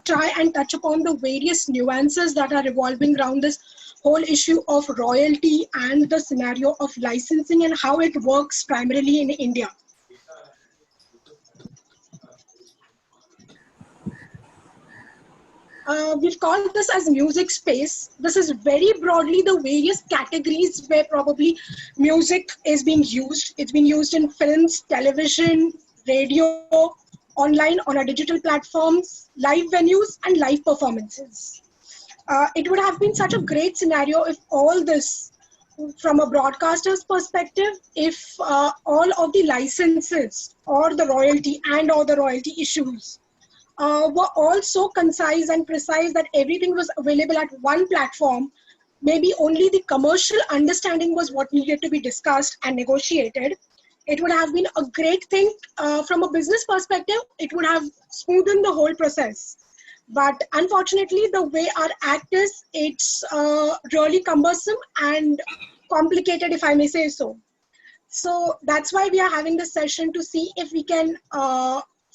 try and touch upon the various nuances that are revolving around this whole issue of royalty and the scenario of licensing and how it works primarily in India. We've called this as music space. This is very broadly the various categories where probably music is being used. It's being used in films, television, radio, online on our digital platforms, live venues, and live performances. It would have been such a great scenario if all this, from a broadcaster's perspective, if all of the licenses or the royalty and or the royalty issues were all so concise and precise that everything was available at one platform. Maybe only the commercial understanding was what needed to be discussed and negotiated. It would have been a great thing from a business perspective. It would have smoothened the whole process. But unfortunately, the way our act is, it's really cumbersome and complicated, if I may say so. So that's why we are having this session, to see if we can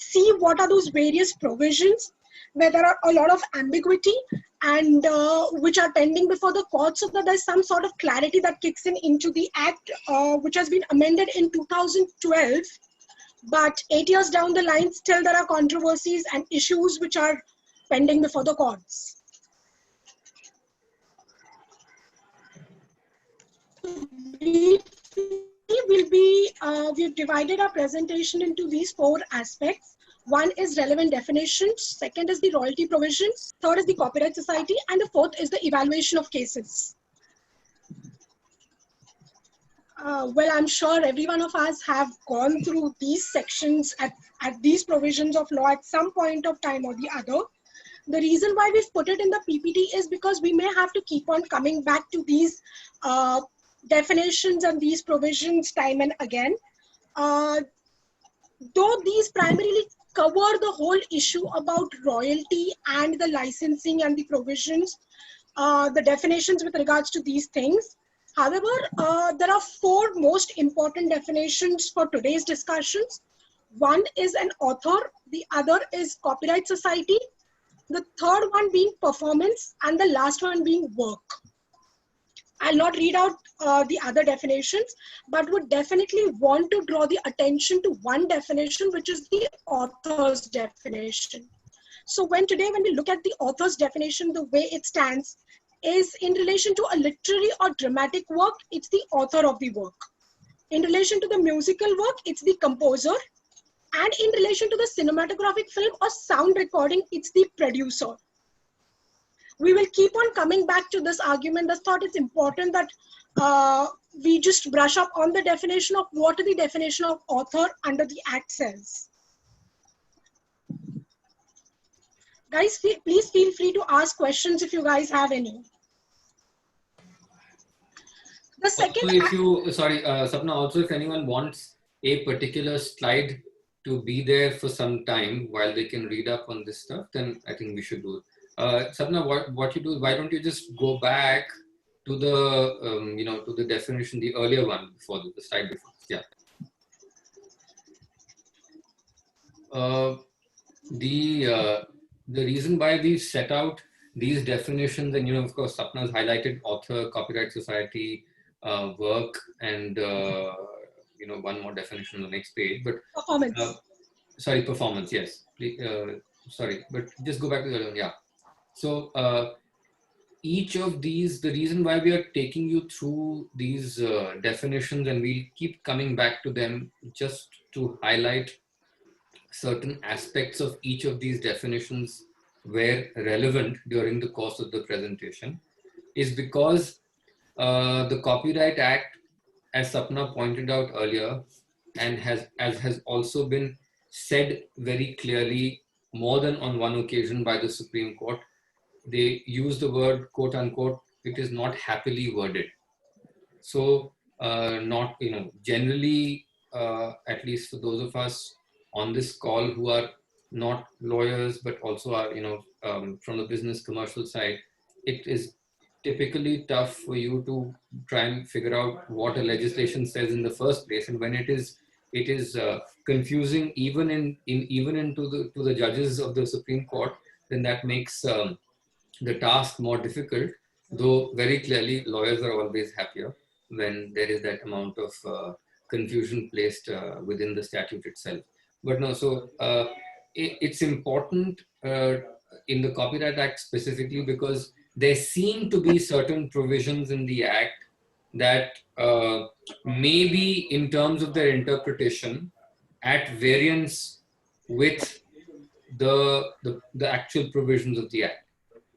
see what are those various provisions where there are a lot of ambiguity and which are pending before the court, so that there's some sort of clarity that kicks in into the act, which has been amended in 2012. But 8 years down the line, still there are controversies and issues which are pending before the courts. We've divided our presentation into these 4 aspects. One is relevant definitions, second is the royalty provisions, third is the copyright society, and the fourth is the evaluation of cases. Well, I'm sure every one of us have gone through these sections at these provisions of law at some point of time or the other. The reason why we've put it in the PPT is because we may have to keep on coming back to these definitions and these provisions time and again. Though these primarily cover the whole issue about royalty and the licensing and the provisions, the definitions with regards to these things. However, there are 4 most important definitions for today's discussions. One is an author, the other is copyright society, the third one being performance, and the last one being work. I'll not read out the other definitions, but would definitely want to draw the attention to one definition, which is the author's definition. So when we look at the author's definition, the way it stands is in relation to a literary or dramatic work, it's the author of the work. In relation to the musical work, it's the composer. And in relation to the cinematographic film or sound recording, it's the producer. We will keep on coming back to this argument. I thought it's important that we just brush up on the definition of what the definition of author under the Act says. Guys, please feel free to ask questions if you guys have any. The second... Also, if you, sorry, Sapna, also if anyone wants a particular slide to be there for some time while they can read up on this stuff, then I think we should do it. Sapna, what you do is, why don't you just go back to the, to the definition, the earlier one before the slide before. Yeah. The reason why we set out these definitions, and of course, Sapna's highlighted author, copyright society, work, and one more definition on the next page. But performance. Sorry, performance. Yes. Sorry, but just go back to the other one. Yeah. So each of these, the reason why we are taking you through these definitions, and we'll keep coming back to them just to highlight certain aspects of each of these definitions where relevant during the course of the presentation, is because the Copyright Act, as Sapna pointed out earlier, and has also been said very clearly more than on one occasion by the Supreme Court, they use the word quote unquote, it is not happily worded. So not, generally, at least for those of us on this call who are not lawyers, but also are, from the business commercial side, it is typically tough for you to try and figure out what a legislation says in the first place. And when it is confusing even into the judges of the Supreme Court, then that makes the task more difficult, though very clearly lawyers are always happier when there is that amount of confusion placed within the statute itself. But no, so it's important in the Copyright Act specifically because there seem to be certain provisions in the Act that maybe in terms of their interpretation at variance with the actual provisions of the Act.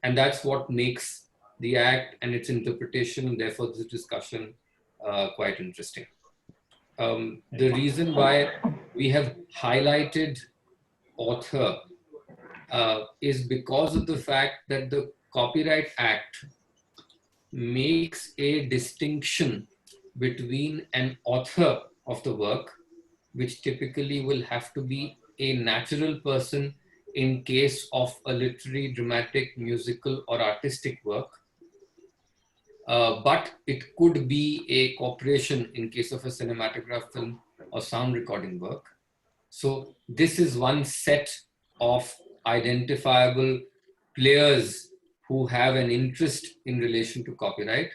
And that's what makes the Act and its interpretation, and therefore this discussion, quite interesting. The reason why we have highlighted author is because of the fact that the Copyright Act makes a distinction between an author of the work, which typically will have to be a natural person in case of a literary, dramatic, musical, or artistic work. But it could be a corporation in case of a cinematograph, film, or sound recording work. So this is one set of identifiable players who have an interest in relation to copyright,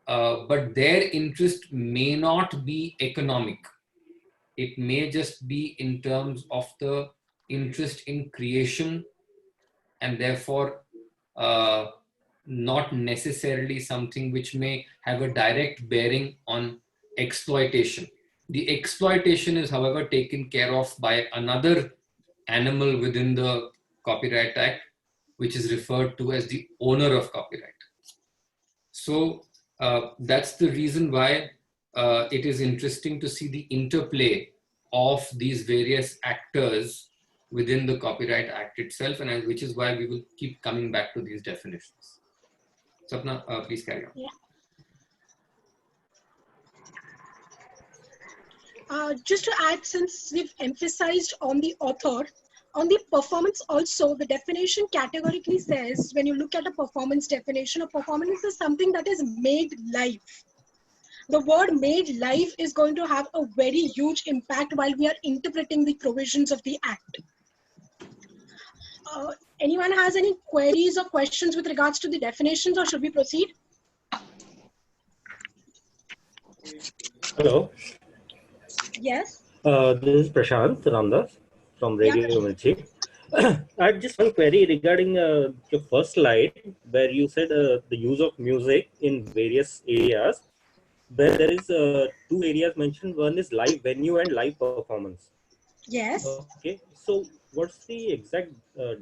but their interest may not be economic. It may just be in terms of the interest in creation, and therefore not necessarily something which may have a direct bearing on exploitation. The exploitation is, however, taken care of by another animal within the Copyright Act, which is referred to as the owner of copyright. So that's the reason why it is interesting to see the interplay of these various actors within the Copyright Act itself, and which is why we will keep coming back to these definitions. Sapna, please carry on. Yeah. Just to add, since we've emphasized on the author, on the performance also, the definition categorically says, when you look at a performance definition, a performance is something that is made live. The word made live is going to have a very huge impact while we are interpreting the provisions of the Act. Anyone has any queries or questions with regards to the definitions, or should we proceed? Hello. Yes. This is Prashant Ramdas from Radio Mirchi. I had just one query regarding your first slide where you said the use of music in various areas. Where there is two areas mentioned. One is live venue and live performance. Yes. Okay. So what's the exact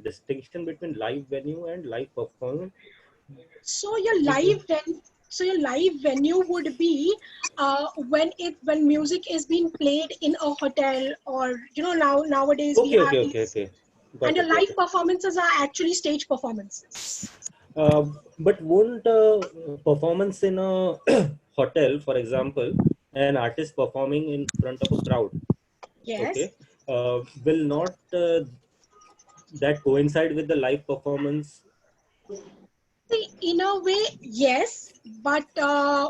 distinction between live venue and live performance? So your live venue would be when music is being played in a hotel, or nowadays we have Okay. And your live performances are actually stage performances. But won't performance in a hotel, for example, an artist performing in front of a crowd, Yes. okay, will not that coincide with the live performance? See, in a way, yes, but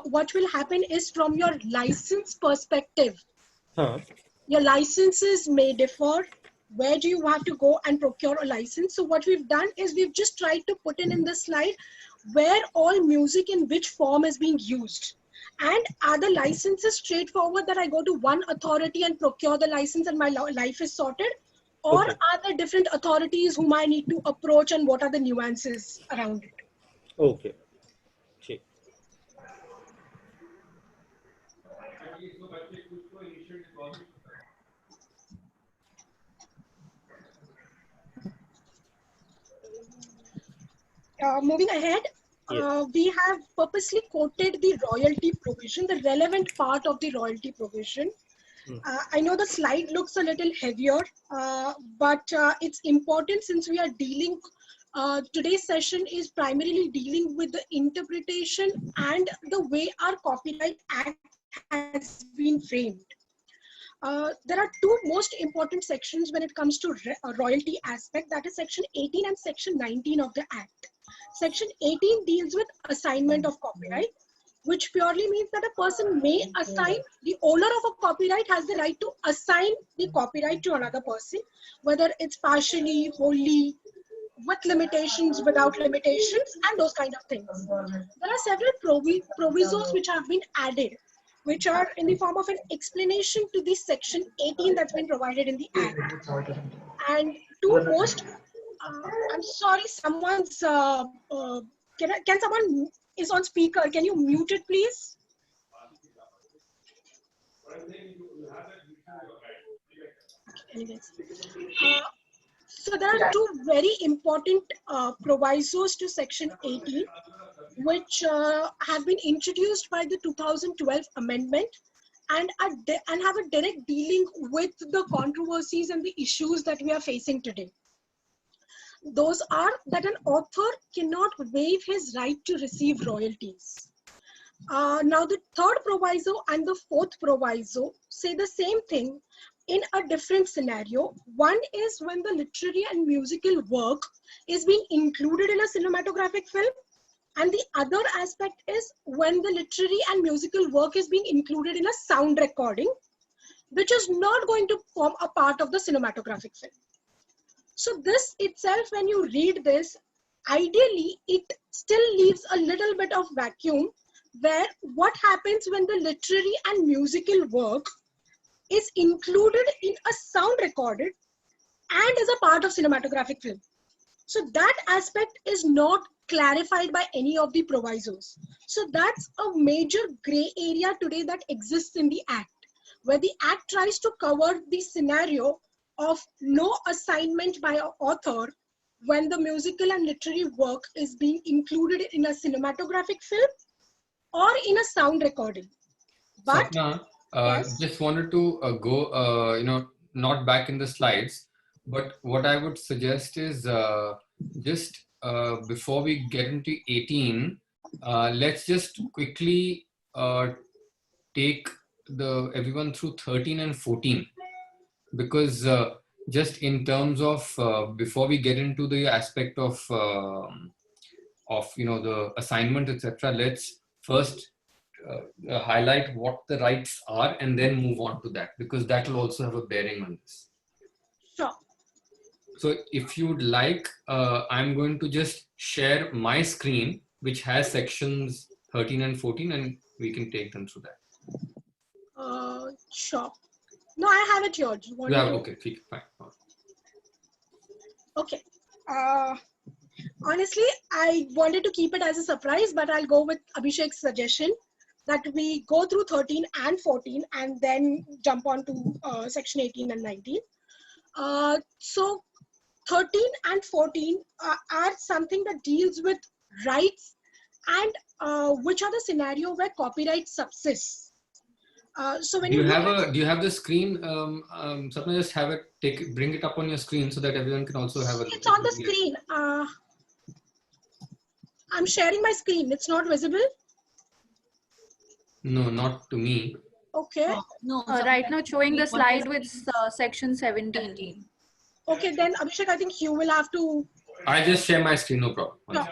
what will happen is, from your license perspective, your licenses may differ. Where do you have to go and procure a license? So what we've done is we've just tried to put in the slide where all music in which form is being used. And are the licenses straightforward that I go to one authority and procure the license and my life is sorted? Or are there different authorities whom I need to approach, and what are the nuances around it? Okay. Moving ahead, we have purposely quoted the royalty provision, the relevant part of the royalty provision. I know the slide looks a little heavier, but it's important since we are dealing, today's session is primarily dealing with the interpretation and the way our Copyright Act has been framed. There are two most important sections when it comes to royalty aspect, that is section 18 and section 19 of the Act. Section 18 deals with assignment of copyright, which purely means that a person may assign, the owner of a copyright has the right to assign the copyright to another person, whether it's partially, wholly, with limitations, without limitations, and those kind of things. There are several provisos which have been added, which are in the form of an explanation to the section 18 that's been provided in the Act. And to post, I'm sorry, someone's, can someone is on speaker, can you mute it please? Anyways, so there are two very important provisos to section 18, which have been introduced by the 2012 amendment and have a direct dealing with the controversies and the issues that we are facing today. Those are that an author cannot waive his right to receive royalties. Now the third proviso and the fourth proviso say the same thing in a different scenario. One is when the literary and musical work is being included in a cinematographic film, and the other aspect is when the literary and musical work is being included in a sound recording, which is not going to form a part of the cinematographic film. So this itself, when you read this, ideally it still leaves a little bit of vacuum where what happens when the literary and musical work is included in a sound recorded and is a part of cinematographic film. So that aspect is not clarified by any of the provisos. So that's a major gray area today that exists in the Act, where the Act tries to cover the scenario of no assignment by an author when the musical and literary work is being included in a cinematographic film or in a sound recording. But Sapna, yes. just wanted to go, not back in the slides, but what I would suggest is just before we get into 18, let's just quickly take everyone through 13 and 14, because just in terms of before we get into the aspect of the assignment, etc., let's first highlight what the rights are and then move on to that, because that will also have a bearing on this. Sure. So if you'd like, I'm going to just share my screen, which has sections 13 and 14, and we can take them through that. Sure. No, I have it here. Do you want Yeah, to? okay, fine. Okay. Honestly, I wanted to keep it as a surprise, but I'll go with Abhishek's suggestion that we go through 13 and 14 and then jump on to section 18 and 19. So 13 and 14 are something that deals with rights and which are the scenario where copyright subsists. So when Do you you have the screen? Sapna, just have it. Bring it up on your screen so that everyone can also have a look. It's on the screen. I'm sharing my screen. It's not visible. No, not to me. Okay. No, right now showing the slide with section 17. Okay, then Abhishek, I think you will have to. I just share my screen, no problem. No.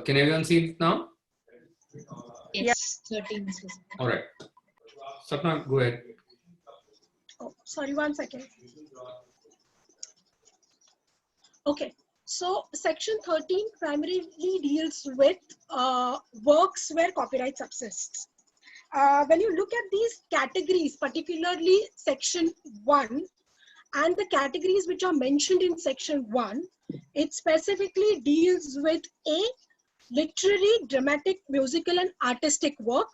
Can everyone see it now? Yes, 13. All right. Sapna, go ahead. Oh, sorry, 1 second. Okay, so section 13 primarily deals with works where copyright subsists. When you look at these categories, particularly section 1 and the categories which are mentioned in section 1, it specifically deals with a literary, dramatic, musical and artistic work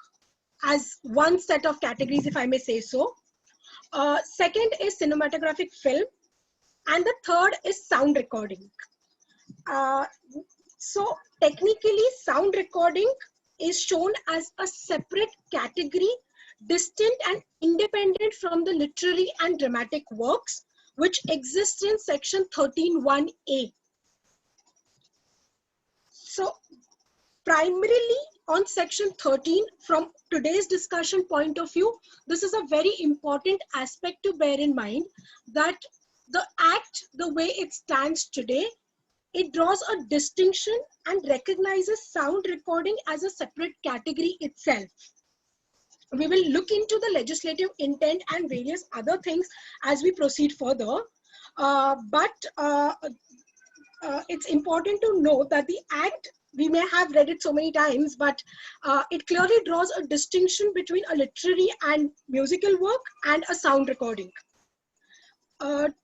as one set of categories, if I may say so. Second is cinematographic film, and the third is sound recording. So technically, sound recording is shown as a separate category, distinct and independent from the literary and dramatic works, which exists in section 13(1)(a). So primarily on section 13, from today's discussion point of view, this is a very important aspect to bear in mind, that the Act, the way it stands today, it draws a distinction and recognizes sound recording as a separate category itself. We will look into the legislative intent and various other things as we proceed further. It's important to note that the Act, we may have read it so many times, but it clearly draws a distinction between a literary and musical work and a sound recording.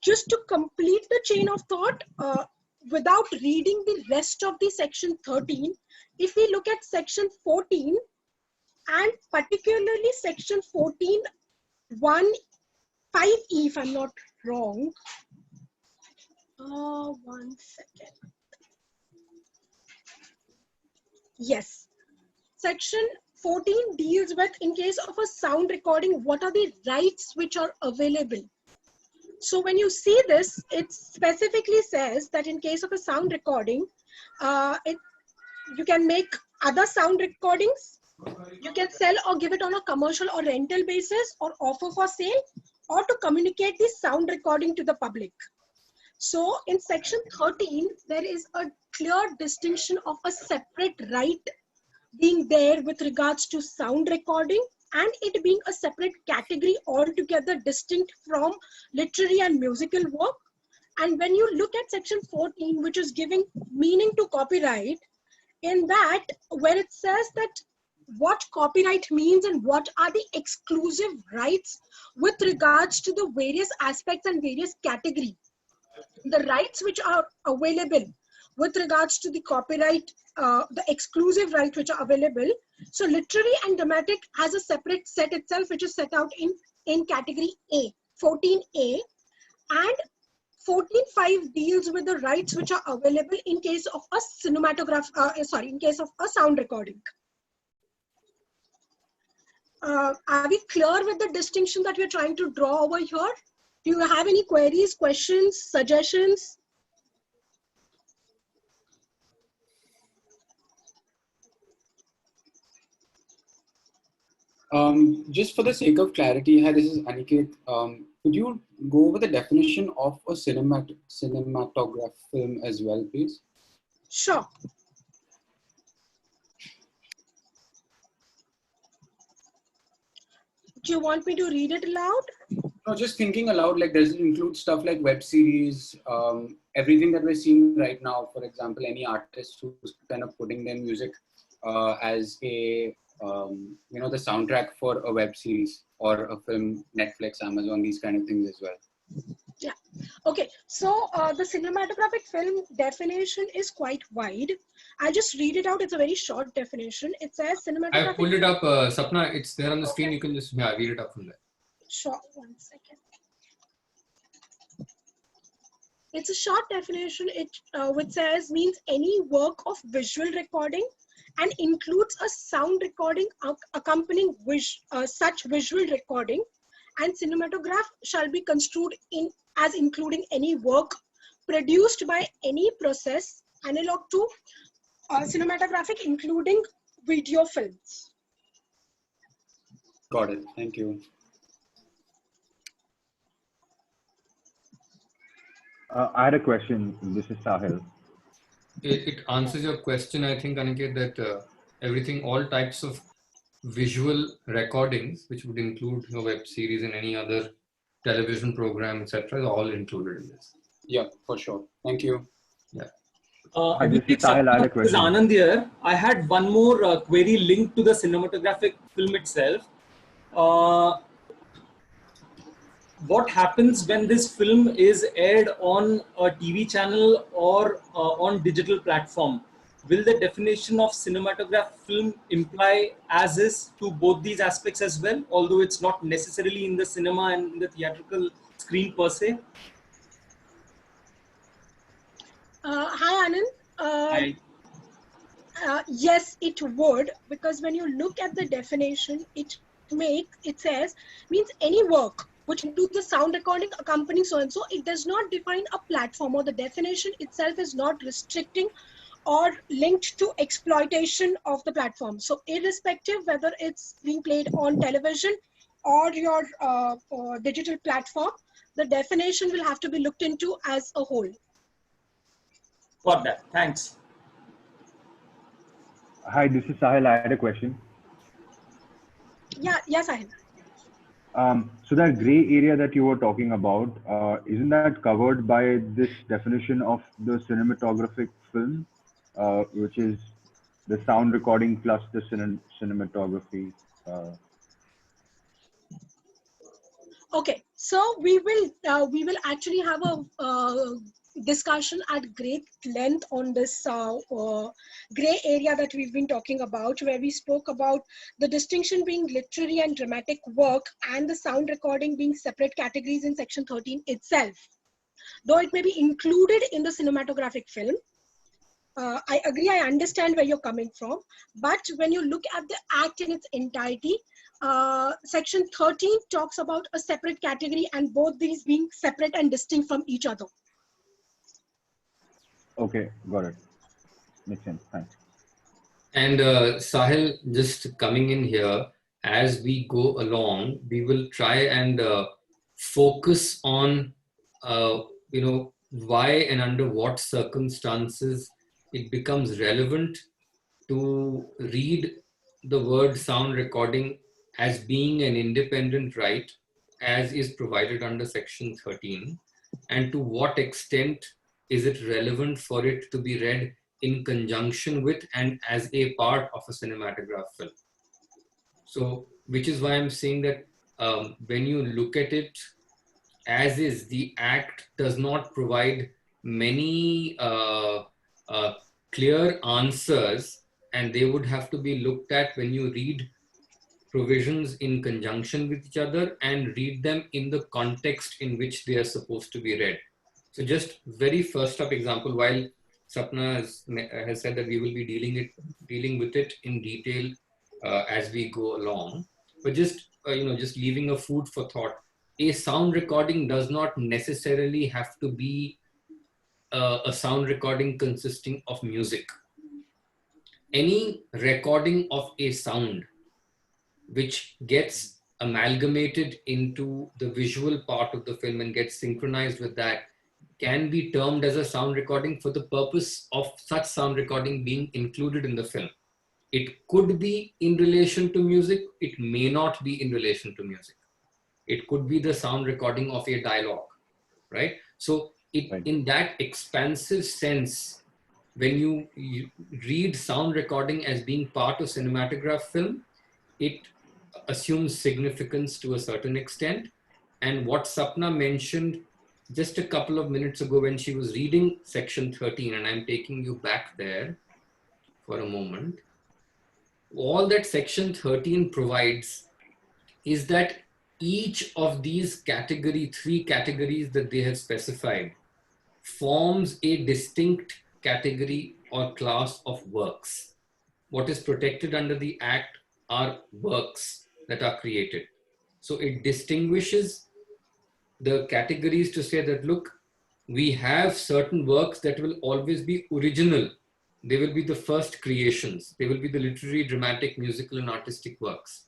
Just to complete the chain of thought, without reading the rest of the section 13, if we look at section 14, and particularly section 14(1)(5)(e), if I'm not wrong. One second. Yes. Section 14 deals with, in case of a sound recording, what are the rights which are available. So when you see this, it specifically says that in case of a sound recording, you can make other sound recordings. You can sell or give it on a commercial or rental basis, or offer for sale, or to communicate the sound recording to the public. So in section 13, there is a clear distinction of a separate right being there with regards to sound recording, and it being a separate category altogether distinct from literary and musical work. And when you look at section 14, which is giving meaning to copyright, in that, where it says that what copyright means and what are the exclusive rights with regards to the various aspects and various categories. The rights which are available with regards to the copyright, the exclusive rights which are available. So literary and dramatic has a separate set itself, which is set out in category A, 14A, and 14(5) deals with the rights which are available in case of a in case of a sound recording. Are we clear with the distinction that we're trying to draw over here? Do you have any queries, questions, suggestions? Just for the sake of clarity, hi, this is Aniket. Could you go over the definition of a cinematograph film as well, please? Sure. Do you want me to read it aloud? No, just thinking aloud, like, does it include stuff like web series, everything that we're seeing right now, for example, any artist who's kind of putting their music as a, the soundtrack for a web series or a film, Netflix, Amazon, these kind of things as well. Yeah. Okay. So the cinematographic film definition is quite wide. I'll just read it out. It's a very short definition. It says cinematographic. I pulled it up, Sapna. It's there on the screen. You can just read it up from there. Sure. 1 second. It's a short definition. Which says means any work of visual recording and includes a sound recording accompanying such visual recording, and cinematograph shall be construed as including any work produced by any process analog to cinematographic, including video films. Got it. Thank you. I had a question. This is Sahil. It answers your question, I think, Aniket, that everything, all types of visual recordings, which would include web series and any other television program, etc., is all included in this. Yeah, for sure. Thank you. Yeah. This is Anand here. I had one more query linked to the cinematographic film itself. What happens when this film is aired on a TV channel or on digital platform? Will the definition of cinematograph film imply as is to both these aspects as well, although it's not necessarily in the cinema and in the theatrical screen per se? Hi, Anand. Hi. Yes, it would, because when you look at the definition, it says means any work which includes the sound recording accompanying so and so. It does not define a platform, or the definition itself is not restricting or linked to exploitation of the platform. So irrespective whether it's being played on television or your digital platform, the definition will have to be looked into as a whole. Got that. Thanks. Hi, this is Sahil. I had a question. Yeah, yes, I have. So that gray area that you were talking about, isn't that covered by this definition of the cinematographic film, which is the sound recording plus the cinematography? Okay, so we will actually have a discussion at great length on this gray area that we've been talking about, where we spoke about the distinction being literary and dramatic work and the sound recording being separate categories in section 13 itself. Though it may be included in the cinematographic film, I agree, I understand where you're coming from, but when you look at the act in its entirety, section 13 talks about a separate category and both these being separate and distinct from each other. Okay, got it. Makes sense. Thanks. And Sahil, just coming in here, as we go along, we will try and focus on, why and under what circumstances it becomes relevant to read the word sound recording as being an independent right, as is provided under section 13, and to what extent is it relevant for it to be read in conjunction with and as a part of a cinematograph film. So, which is why I'm saying that when you look at it as is, the act does not provide many clear answers, and they would have to be looked at when you read provisions in conjunction with each other and read them in the context in which they are supposed to be read. So just very first up example, while Sapna has said that we will be dealing with it in detail as we go along, but just just leaving a food for thought. A sound recording does not necessarily have to be a sound recording consisting of music. Any recording of a sound which gets amalgamated into the visual part of the film and gets synchronized with that can be termed as a sound recording for the purpose of such sound recording being included in the film. It could be in relation to music, it may not be in relation to music. It could be the sound recording of a dialogue, right? So in that expansive sense, when you read sound recording as being part of cinematograph film, it assumes significance to a certain extent. And what Sapna mentioned just a couple of minutes ago when she was reading section 13, and I'm taking you back there for a moment, all that section 13 provides is that each of these three categories that they have specified forms a distinct category or class of works. What is protected under the Act are works that are created. So it distinguishes the categories to say that, look, we have certain works that will always be original. They will be the first creations. They will be the literary, dramatic, musical, and artistic works.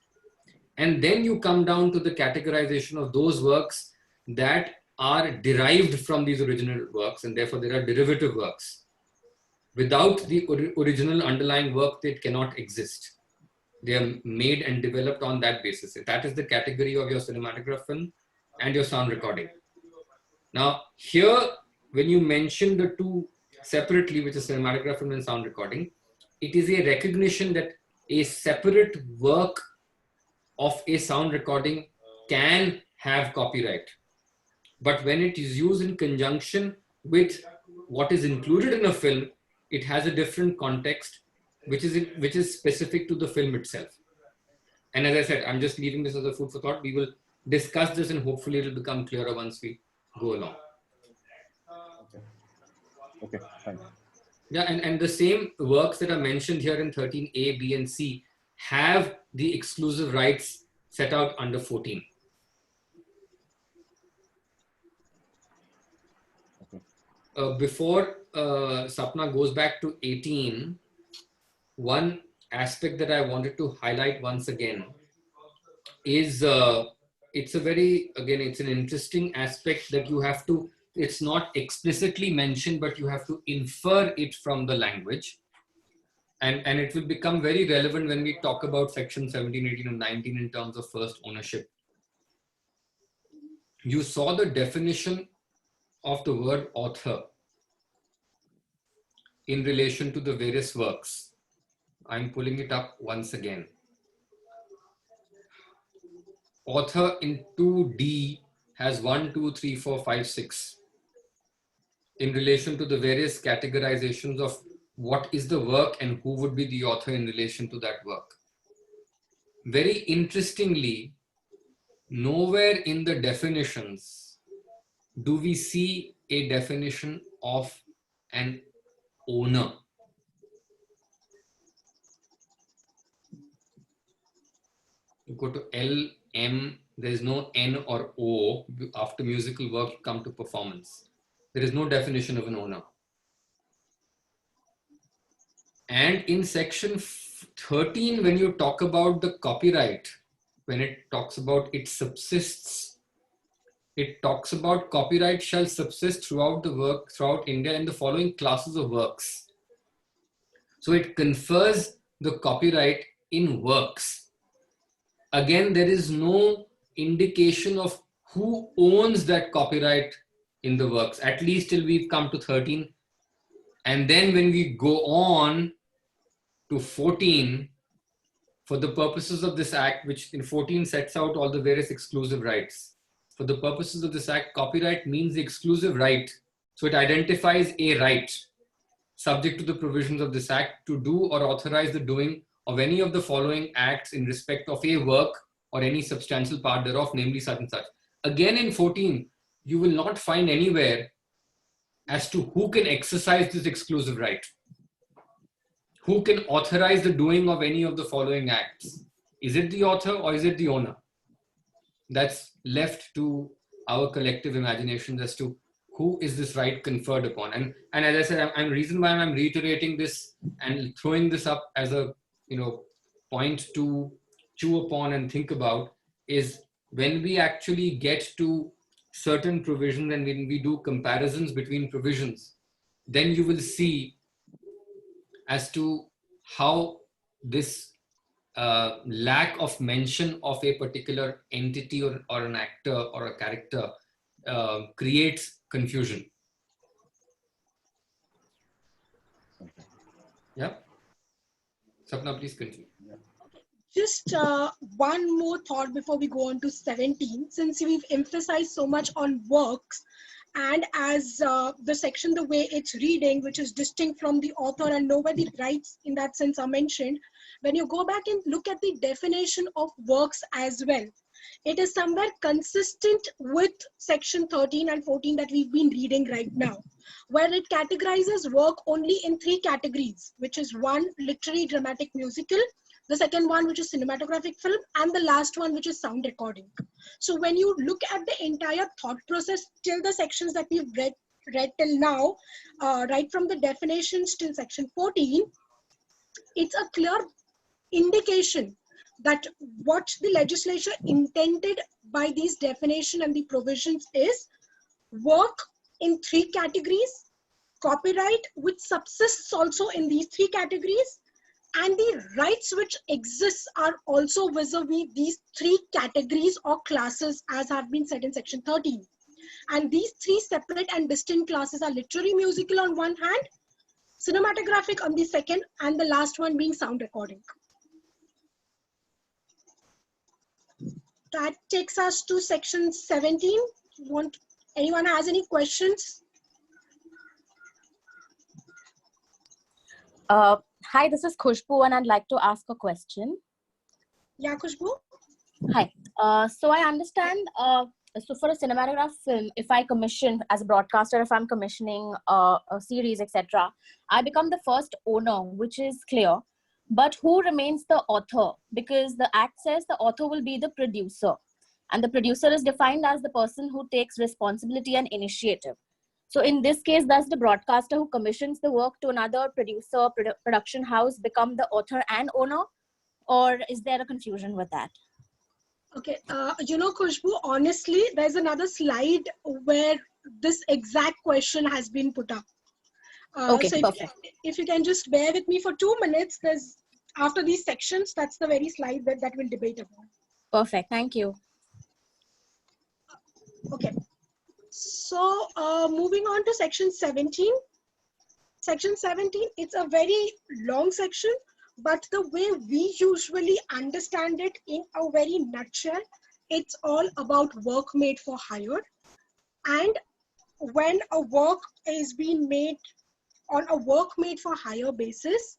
And then you come down to the categorization of those works that are derived from these original works, and therefore there are derivative works. Without the original underlying work, they cannot exist. They are made and developed on that basis. That is the category of your cinematograph film and your sound recording. Now, here, when you mention the two separately, which is cinematograph film and sound recording, it is a recognition that a separate work of a sound recording can have copyright. But when it is used in conjunction with what is included in a film, it has a different context, which is specific to the film itself. And as I said, I'm just leaving this as a food for thought. We will discuss this and hopefully it will become clearer once we go along. Okay, thanks. Yeah, and the same works that are mentioned here in 13A, B, and C have the exclusive rights set out under 14. Before Sapna goes back to 18, one aspect that I wanted to highlight once again is it's an interesting aspect that you have to it's not explicitly mentioned, but you have to infer it from the language. And it will become very relevant when we talk about section 17, 18, and 19 in terms of first ownership. You saw the definition of the word author in relation to the various works. I'm pulling it up once again. Author in 2D has 1, 2, 3, 4, 5, 6 in relation to the various categorizations of what is the work and who would be the author in relation to that work. Very interestingly, nowhere in the definitions do we see a definition of an owner. You go to L, M, there is no N or O. After musical work, you come to performance. There is no definition of an owner. And in section 13, when you talk about the copyright, when it talks about it subsists, it talks about copyright shall subsist throughout the work, throughout India in the following classes of works. So it confers the copyright in works. Again, there is no indication of who owns that copyright in the works, at least till we've come to 13. And then when we go on to 14, for the purposes of this act, which in 14 sets out all the various exclusive rights. For the purposes of this act, copyright means the exclusive right. So it identifies a right subject to the provisions of this act to do or authorize the doing of any of the following acts in respect of a work or any substantial part thereof, namely such and such. Again in 14, you will not find anywhere as to who can exercise this exclusive right. Who can authorize the doing of any of the following acts? Is it the author or is it the owner? That's left to our collective imagination as to who is this right conferred upon. And as I said, the reason why I'm reiterating this and throwing this up as a point to chew upon and think about is when we actually get to certain provisions and when we do comparisons between provisions, then you will see as to how this lack of mention of a particular entity or an actor or a character creates confusion. Yeah? Sapna, please continue. Just one more thought before we go on to 17. Since we've emphasized so much on works, and as the section, the way it's reading, which is distinct from the author and nowhere the rights in that sense are mentioned, when you go back and look at the definition of works as well, it is somewhere consistent with section 13 and 14 that we've been reading right now, where it categorizes work only in 3 categories, which is 1, literary, dramatic, musical, the second one, which is cinematographic film, and the last one, which is sound recording. So when you look at the entire thought process till the sections that we've read till now, right from the definitions till section 14, it's a clear indication that what the legislature intended by these definition and the provisions is work in 3 categories, copyright which subsists also in these 3 categories, and the rights which exist are also vis-a-vis these 3 categories or classes as have been said in section 13. And these 3 separate and distinct classes are literary musical on one hand, cinematographic on the second, and the last one being sound recording. That takes us to section 17. Anyone has any questions? Hi, this is Khushbu and I'd like to ask a question. Yeah, Khushbu? Hi. So I understand, so for a cinematograph film, if I commission as a broadcaster, if I'm commissioning a series, etc., I become the first owner, which is clear. But who remains the author? Because the act says the author will be the producer. And the producer is defined as the person who takes responsibility and initiative. So in this case, does the broadcaster who commissions the work to another producer, production house become the author and owner? Or is there a confusion with that? Okay, Khushbu, honestly, there's another slide where this exact question has been put up. Okay, so perfect. if you can just bear with me for 2 minutes, there's after these sections, that's the very slide that we'll debate about. Perfect. Thank you. Okay. So moving on to section 17. Section 17, it's a very long section, but the way we usually understand it in a very nutshell, it's all about work made for hire. And when a work is being made on a work made for hire basis,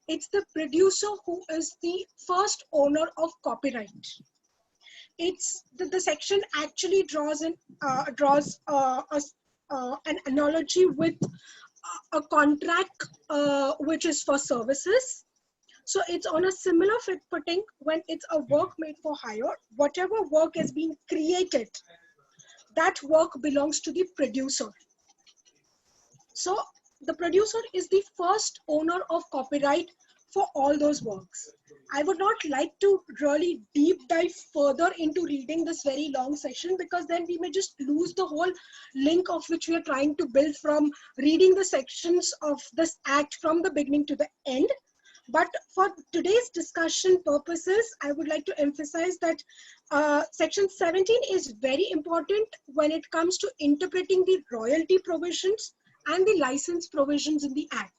it's the producer who is the first owner of copyright. It's the section actually draws an analogy with a contract which is for services. So it's on a similar footing when it's a work made for hire. Whatever work is being created, that work belongs to the producer. So the producer is the first owner of copyright for all those works. I would not like to really deep dive further into reading this very long section, because then we may just lose the whole link of which we are trying to build from reading the sections of this act from the beginning to the end. But for today's discussion purposes, I would like to emphasize that section 17 is very important when it comes to interpreting the royalty provisions and the license provisions in the act.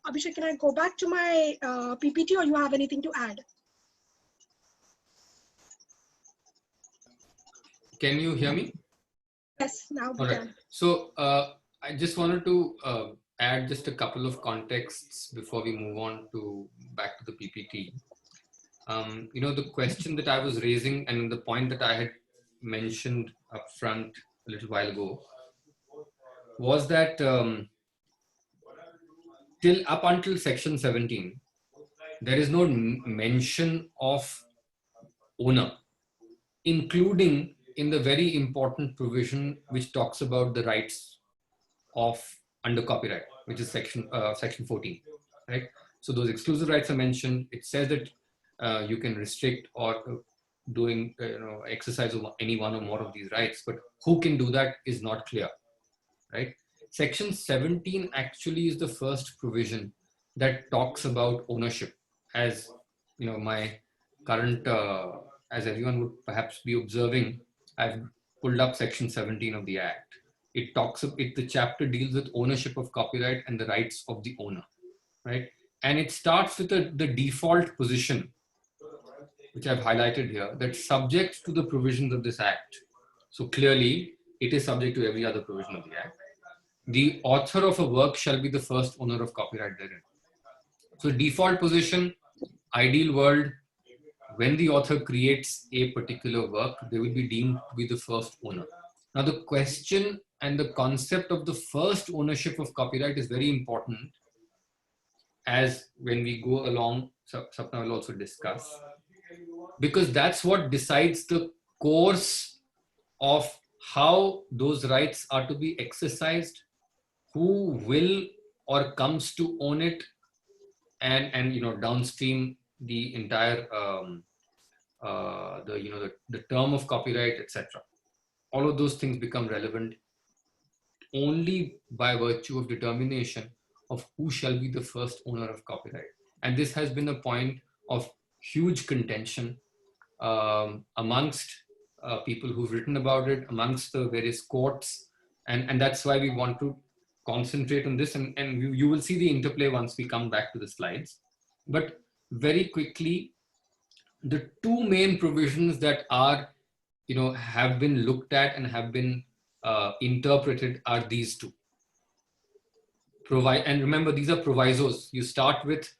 Abhishek, can I go back to my PPT, or you have anything to add? Can you hear me? Yes, now we All right. can. So I just wanted to add just a couple of contexts before we move on to back to the PPT. You know, the question that I was raising and the point that I had mentioned up front a little while ago was that till up until section 17, there is no mention of owner, including in the very important provision which talks about the rights of under copyright, which is section 14, right? So those exclusive rights are mentioned. It says that you can restrict or doing exercise of any one or more of these rights, but who can do that is not clear, right? Section 17 actually is the first provision that talks about ownership. As you know, my current, as everyone would perhaps be observing, I've pulled up section 17 of the Act. It talks, the chapter deals with ownership of copyright and the rights of the owner, right? And it starts with the default position, which I've highlighted here, that subject to the provisions of this Act. So clearly, it is subject to every other provision of the Act. The author of a work shall be the first owner of copyright therein. So default position, ideal world, when the author creates a particular work, they will be deemed to be the first owner. Now the question and the concept of the first ownership of copyright is very important, as when we go along, Sapna will also discuss, because that's what decides the course of how those rights are to be exercised, who will or comes to own it, and you know, downstream the entire the term of copyright, etc. All of those things become relevant only by virtue of determination of who shall be the first owner of copyright. And this has been a point of huge contention amongst people who've written about it, amongst the various courts, and that's why we want to concentrate on this, and you will see the interplay once we come back to the slides. But very quickly, the two main provisions that are, you know, have been looked at and have been interpreted are these two. And remember, these are provisos. You start with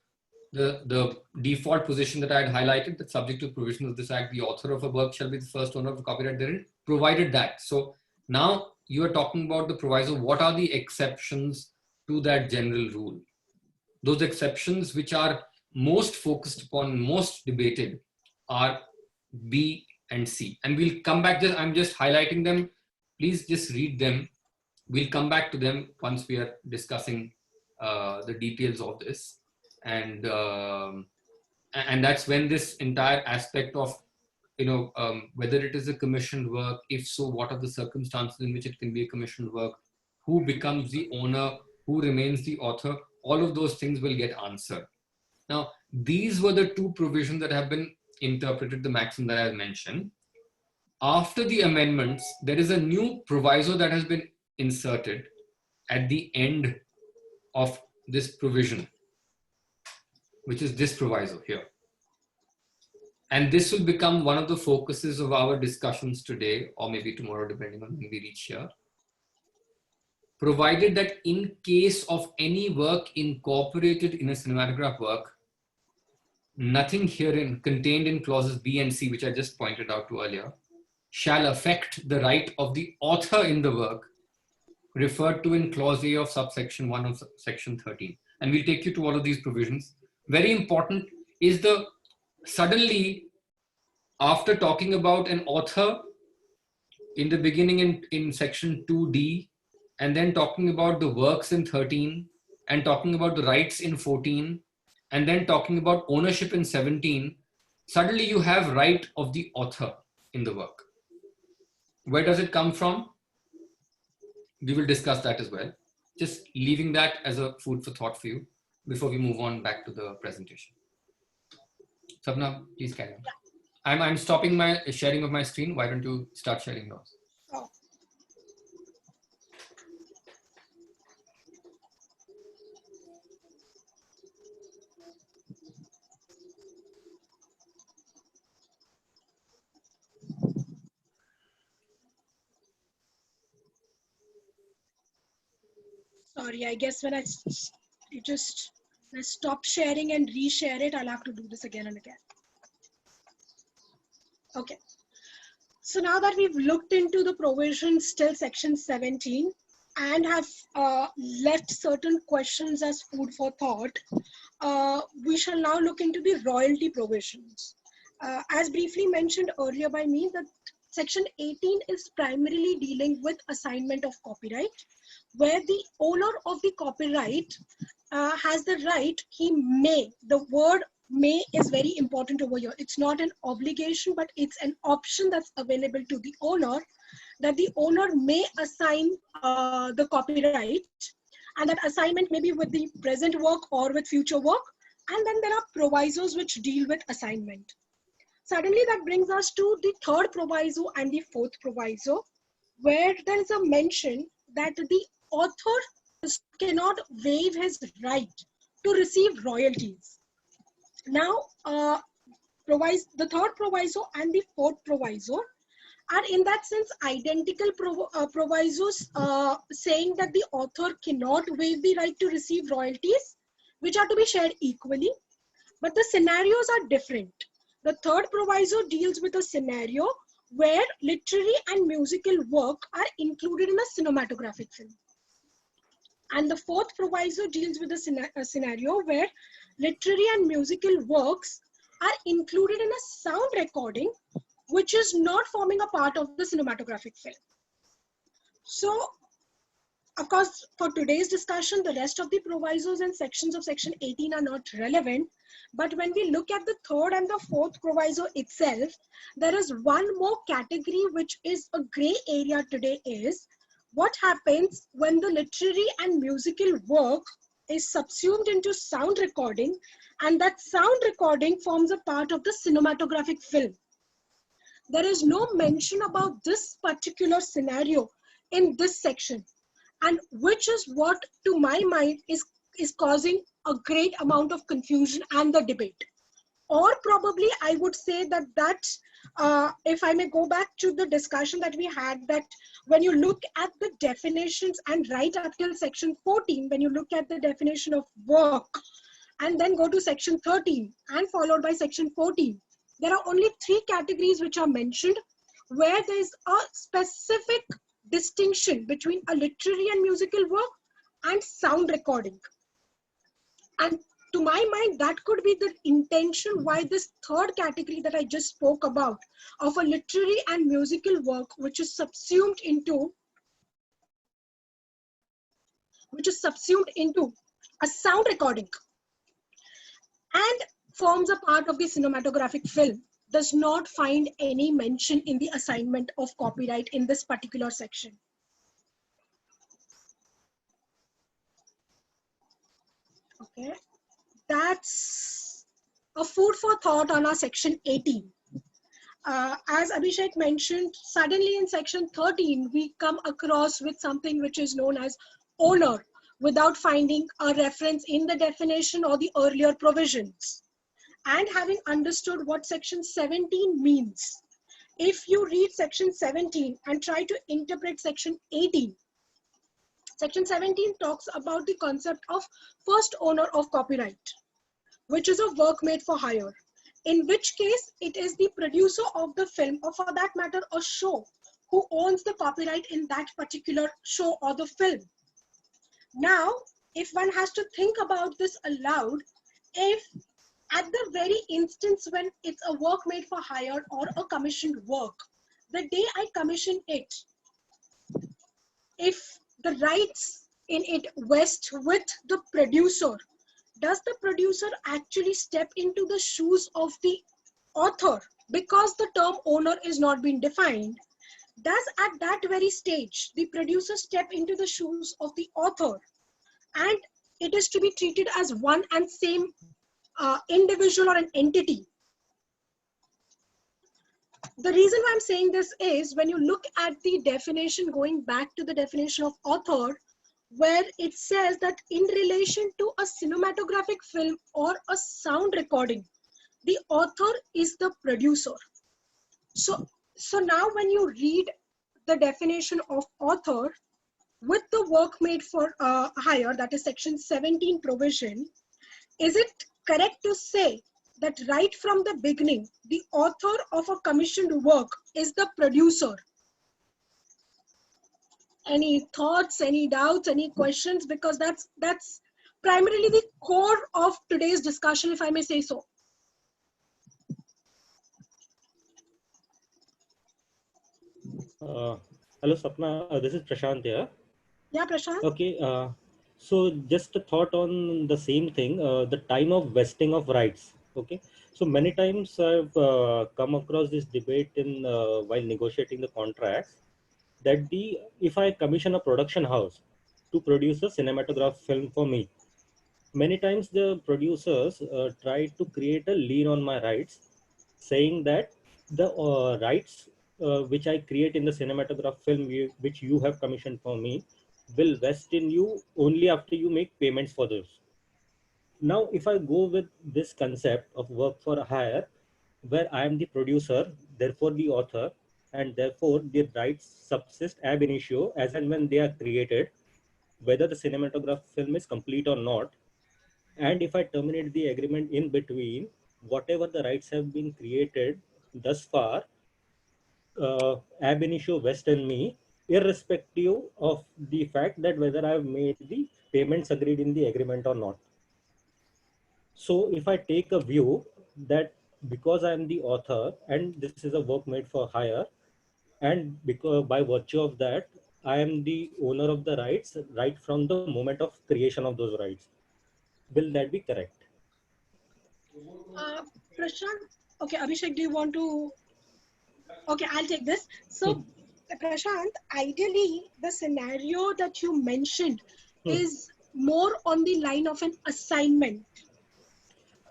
the default position that I had highlighted, that subject to provisions of this Act, the author of a work shall be the first owner of the copyright therein, provided that. So now you are talking about the proviso. What are the exceptions to that general rule? Those exceptions which are most focused upon, most debated, are B and C. And we'll come back, I'm just highlighting them. Please just read them. We'll come back to them once we are discussing the details of this. And that's when this entire aspect of whether it is a commissioned work, if so, what are the circumstances in which it can be a commissioned work, who becomes the owner, who remains the author, all of those things will get answered. Now, these were the two provisions that have been interpreted, the maxim that I mentioned. After the amendments, there is a new proviso that has been inserted at the end of this provision, which is this proviso here. And this will become one of the focuses of our discussions today, or maybe tomorrow, depending on when we reach here. Provided that in case of any work incorporated in a cinematograph work, nothing herein contained in clauses B and C, which I just pointed out to earlier, shall affect the right of the author in the work referred to in clause A of subsection 1 of section 13. And we'll take you to all of these provisions. Very important is the suddenly, after talking about an author in the beginning in section 2D, and then talking about the works in 13, and talking about the rights in 14, and then talking about ownership in 17, suddenly you have right of the author in the work. Where does it come from? We will discuss that as well. Just leaving that as a food for thought for you before we move on back to the presentation. Sapna, please carry on. I'm stopping my sharing of my screen. Why don't you start sharing yours? Oh. Sorry, I guess when I stop sharing and reshare it, I'll have to do this again and again. Okay. So now that we've looked into the provisions till section 17 and have left certain questions as food for thought, we shall now look into the royalty provisions. As briefly mentioned earlier by me, that section 18 is primarily dealing with assignment of copyright, where the owner of the copyright has the right, he may, the word may is very important over here. It's not an obligation, but it's an option that's available to the owner, that the owner may assign the copyright, and that assignment may be with the present work or with future work. And then there are provisos which deal with assignment. Suddenly that brings us to the third proviso and the fourth proviso, where there is a mention that the author cannot waive his right to receive royalties. Now, the third proviso and the fourth proviso are in that sense identical provisos saying that the author cannot waive the right to receive royalties, which are to be shared equally, but the scenarios are different. The third proviso deals with a scenario where literary and musical work are included in a cinematographic film. And the fourth proviso deals with a scenario where literary and musical works are included in a sound recording, which is not forming a part of the cinematographic film. So, of course, for today's discussion, the rest of the provisos and sections of section 18 are not relevant. But when we look at the third and the fourth proviso itself, there is one more category which is a gray area today, is what happens when the literary and musical work is subsumed into sound recording, and that sound recording forms a part of the cinematographic film. There is no mention about this particular scenario in this section, and which is what, to my mind, is causing a great amount of confusion and the debate. Or probably I would say that if I may go back to the discussion that we had, that when you look at the definitions and right up till section 14, when you look at the definition of work and then go to section 13 and followed by section 14, there are only 3 categories which are mentioned where there is a specific distinction between a literary and musical work and sound recording. And to my mind, that could be the intention why this third category that I just spoke about of a literary and musical work which is subsumed into a sound recording and forms a part of the cinematographic film, does not find any mention in the assignment of copyright in this particular section. Okay, that's a food for thought on our section 18. As Abhishek mentioned, suddenly in section 13, we come across with something which is known as owner without finding a reference in the definition or the earlier provisions. And having understood what section 17 means, if you read section 17 and try to interpret section 18, section 17 talks about the concept of first owner of copyright, which is a work made for hire, in which case it is the producer of the film, or for that matter a show, who owns the copyright in that particular show or the film. Now, if one has to think about this aloud, if at the very instance when it's a work made for hire or a commissioned work, the day I commission it, if the rights in it vest with the producer, does the producer actually step into the shoes of the author? Because the term owner is not being defined, does at that very stage the producer step into the shoes of the author, and it is to be treated as one and same individual or an entity? The reason why I'm saying this is when you look at the definition, going back to the definition of author, where it says that in relation to a cinematographic film or a sound recording, the author is the producer. So now when you read the definition of author with the work made for hire, that is section 17 provision, is it correct to say that right from the beginning, the author of a commissioned work is the producer? Any thoughts, any doubts, any questions? Because that's primarily the core of today's discussion, if I may say so. Hello, Sapna. This is Prashant here. Yeah, Prashant. Okay. So just a thought on the same thing, the time of vesting of rights. Okay. So many times I've come across this debate in while negotiating the contracts, that if I commission a production house to produce a cinematograph film for me, many times the producers try to create a lien on my rights, saying that the rights which I create in the cinematograph film which you have commissioned for me will vest in you only after you make payments for those. Now, if I go with this concept of work for hire, where I am the producer, therefore the author, and therefore the rights subsist ab initio as and when they are created, whether the cinematograph film is complete or not. And if I terminate the agreement in between, whatever the rights have been created thus far, ab initio vest in me, irrespective of the fact that whether I have made the payments agreed in the agreement or not. So if I take a view that because I am the author and this is a work made for hire, and because by virtue of that, I am the owner of the rights right from the moment of creation of those rights, will that be correct? Prashant, okay, Abhishek, do you want to? Okay, I'll take this. So, Prashant, ideally, the scenario that you mentioned is more on the line of an assignment,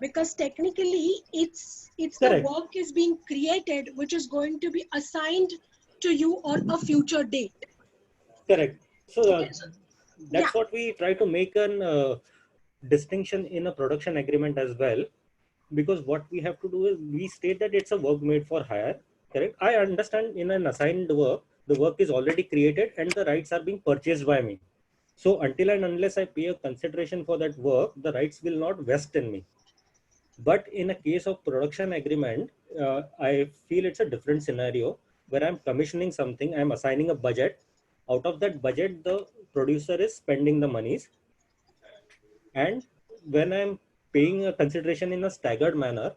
because technically it's the Correct. work is being created which is going to be assigned to you on a future date. Correct. So Okay, so yeah. that's what we try to make an distinction in a production agreement as well, because what we have to do is we state that it's a work made for hire. Correct. I understand in an assigned work, the work is already created and the rights are being purchased by me. So until and unless I pay a consideration for that work, the rights will not vest in me. But in a case of production agreement, I feel it's a different scenario where I'm commissioning something, I'm assigning a budget. Out of that budget, the producer is spending the monies. And when I'm paying a consideration in a staggered manner,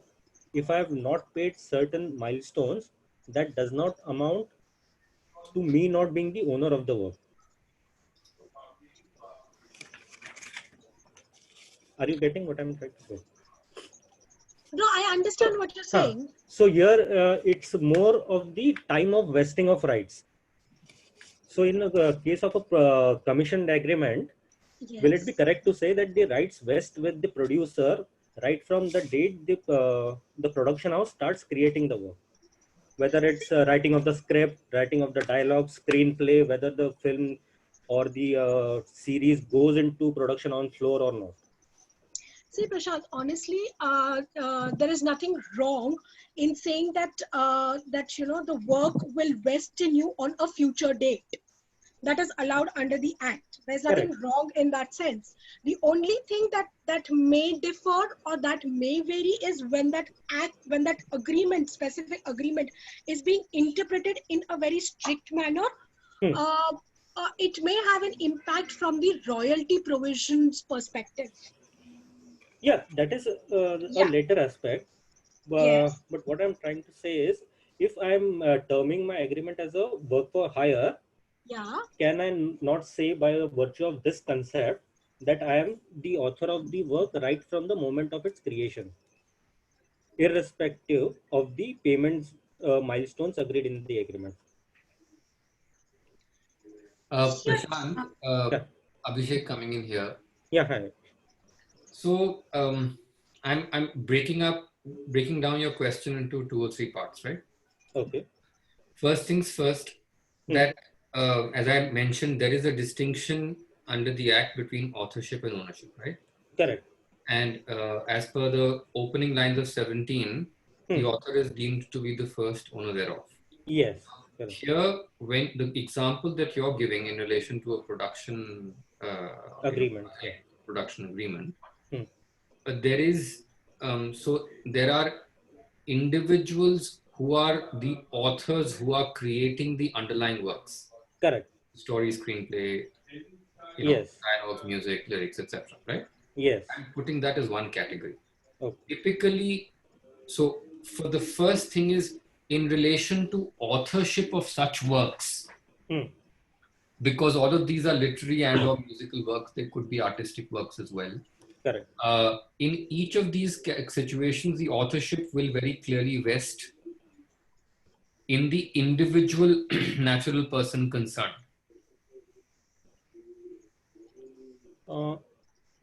if I have not paid certain milestones, that does not amount to me not being the owner of the work. Are you getting what I'm trying to say? No, I understand what you're Huh. saying. So here it's more of the time of vesting of rights. So in the case of a commissioned agreement, will it be Yes. correct to say that the rights vest with the producer right from the date the production house starts creating the work? Whether it's writing of the script, writing of the dialogue, screenplay, whether the film or the series goes into production on floor or not. See, Prashant, honestly, there is nothing wrong in saying that the work will vest in you on a future date. That is allowed under the act. There's nothing Correct. wrong in that sense. The only thing that may differ or that may vary is when that agreement, specific agreement, is being interpreted in a very strict manner. Hmm. It may have an impact from the royalty provisions perspective. Yeah, that is a Yeah. later aspect. Yes. But what I'm trying to say is, if I'm terming my agreement as a work for hire, Yeah. can I not say by the virtue of this concept that I am the author of the work right from the moment of its creation, irrespective of the payments milestones agreed in the agreement? Sure. Prashant, Yeah, Abhishek coming in here. yeah, hi. So I'm breaking down your question into 2 or 3 parts, right? Okay. First things first, Hmm. that as I mentioned, there is a distinction under the Act between authorship and ownership, right? Correct. And as per the opening lines of 17, the Hmm. author is deemed to be the first owner thereof. Yes. Correct. Here, when the example that you're giving in relation to a production Agreement. Yeah. production agreement, Hmm. but there is so there are individuals who are the authors who are creating the underlying works, Correct. story, screenplay, Yes. dialogue, music, lyrics, etc. Right? Yes. I'm putting that as one category. Okay. Typically, so for the first thing is in relation to authorship of such works, Hmm. because all of these are literary and or musical works, they could be artistic works as well. Correct. In each of these situations, the authorship will very clearly vest in the individual natural person concerned.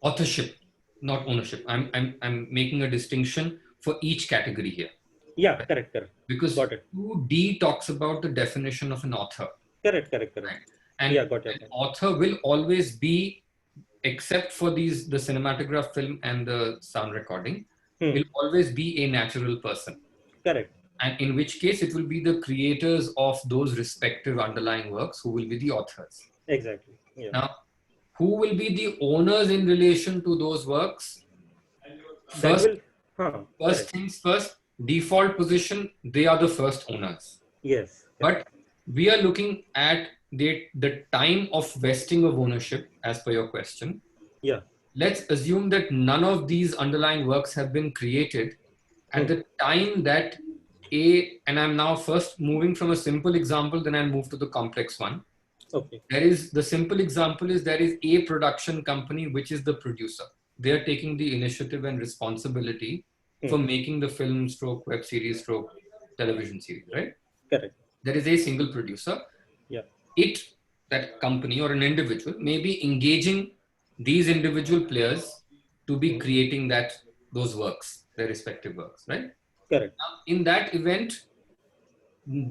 Authorship, not ownership. I'm making a distinction for each category here. Yeah, correct, correct. Because Got it. 2D talks about the definition of an author. Correct, correct, correct. Right? And yeah, got it. an author will always be, except for the cinematograph film and the sound recording, will always be a natural person. Correct. And in which case it will be the creators of those respective underlying works who will be the authors. Exactly. Yeah. Now, who will be the owners in relation to those works? First things first, default position, they are the first owners. Yes. But we are looking at the time of vesting of ownership as per your question. Yeah. Let's assume that none of these underlying works have been created at the time that and I'm now first moving from a simple example, then I'll move to the complex one. Okay. The simple example is there is a production company which is the producer. They are taking the initiative and responsibility for making the film stroke, web series stroke, television series, right? Correct. There is a single producer. Yeah. That company or an individual may be engaging these individual players to be creating those works, their respective works, right? Correct. Now, in that event,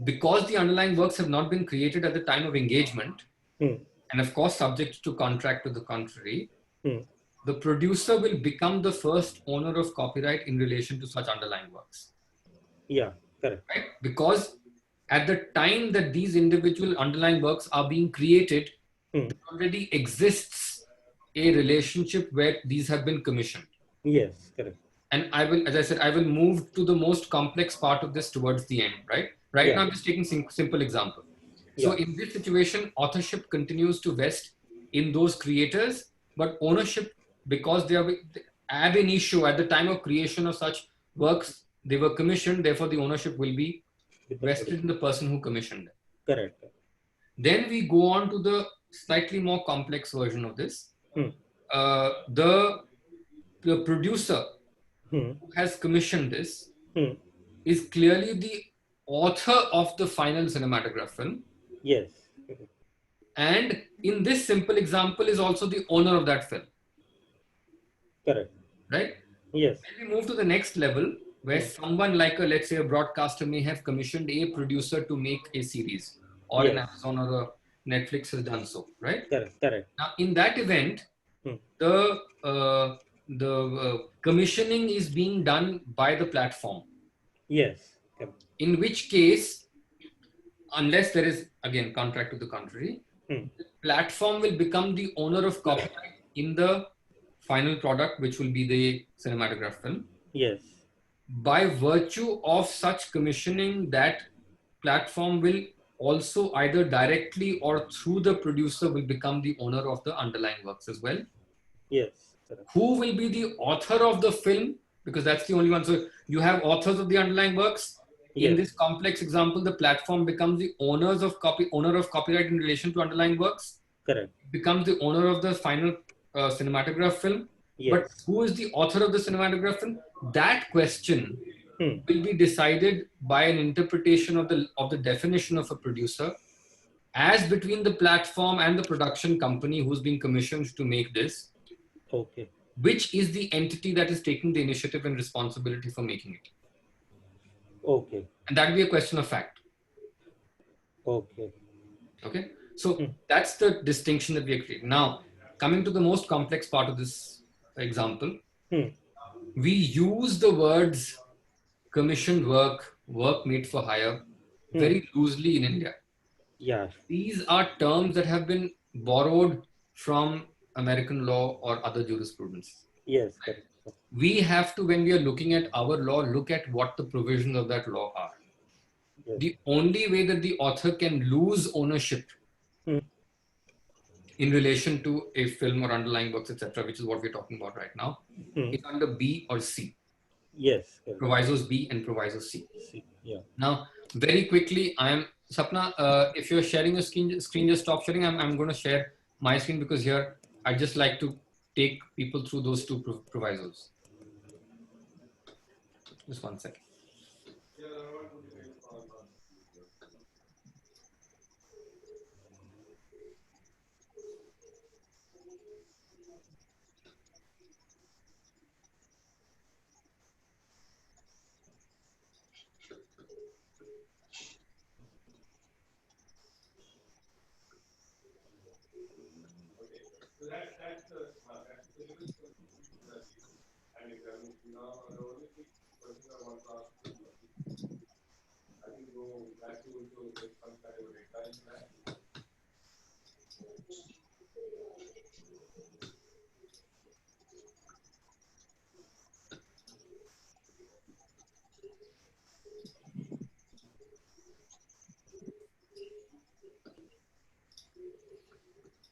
because the underlying works have not been created at the time of engagement, and of course subject to contract to the contrary, the producer will become the first owner of copyright in relation to such underlying works. Yeah, correct. Right? Because at the time that these individual underlying works are being created, there already exists a relationship where these have been commissioned. Yes, correct. And I will, as I said, I will move to the most complex part of this towards the end, right? Right now, I'm just taking simple example. So in this situation, authorship continues to vest in those creators, but ownership, because they are ab initio at the time of creation of such works, they were commissioned, therefore the ownership will be vested in the person who commissioned them. Correct. Then we go on to the slightly more complex version of this. The producer who has commissioned this Hmm. is clearly the author of the final cinematograph film. Yes. And in this simple example is also the owner of that film, Correct. right? Yes. Then we move to the next level where someone like let's say a broadcaster may have commissioned a producer to make a series, or an Yes. Amazon or a Netflix has done so, right? Correct. Correct. Now, in that event, Hmm. the commissioning is being done by the platform. Yes. Correct. In which case, unless there is again contract to the contrary, Hmm. the platform will become the owner of copyright in the final product, which will be the cinematograph film. Yes. By virtue of such commissioning, that platform will also either directly or through the producer will become the owner of the underlying works as well. Yes. Correct. Who will be the author of the film? Because that's the only one. So you have authors of the underlying works. In Yes. this complex example, the platform becomes the owner of copyright in relation to underlying works. Correct. Becomes the owner of the final cinematograph film. Yes. But who is the author of the cinematograph film? That question Hmm. will be decided by an interpretation of the definition of a producer as between the platform and the production company who's been commissioned to make this, Okay. which is the entity that is taking the initiative and responsibility for making it. Okay. And that will be a question of fact. Okay. Okay. So that's the distinction that we are creating. Now, coming to the most complex part of this example, we use the words commissioned work, work made for hire very loosely in India. Yeah. These are terms that have been borrowed from American law or other jurisprudence. Yes. Correct. We have to, when we are looking at our law, look at what the provisions of that law are. Yes. The only way that the author can lose ownership in relation to a film or underlying works, etc., which is what we're talking about right now, is under B or C. Yes. Correct. Provisos B and Proviso C. Yeah. Now, very quickly, Sapna, if you're sharing your screen, just stop sharing. I'm going to share my screen because here I'd just like to take people through those two provisos. Just one second.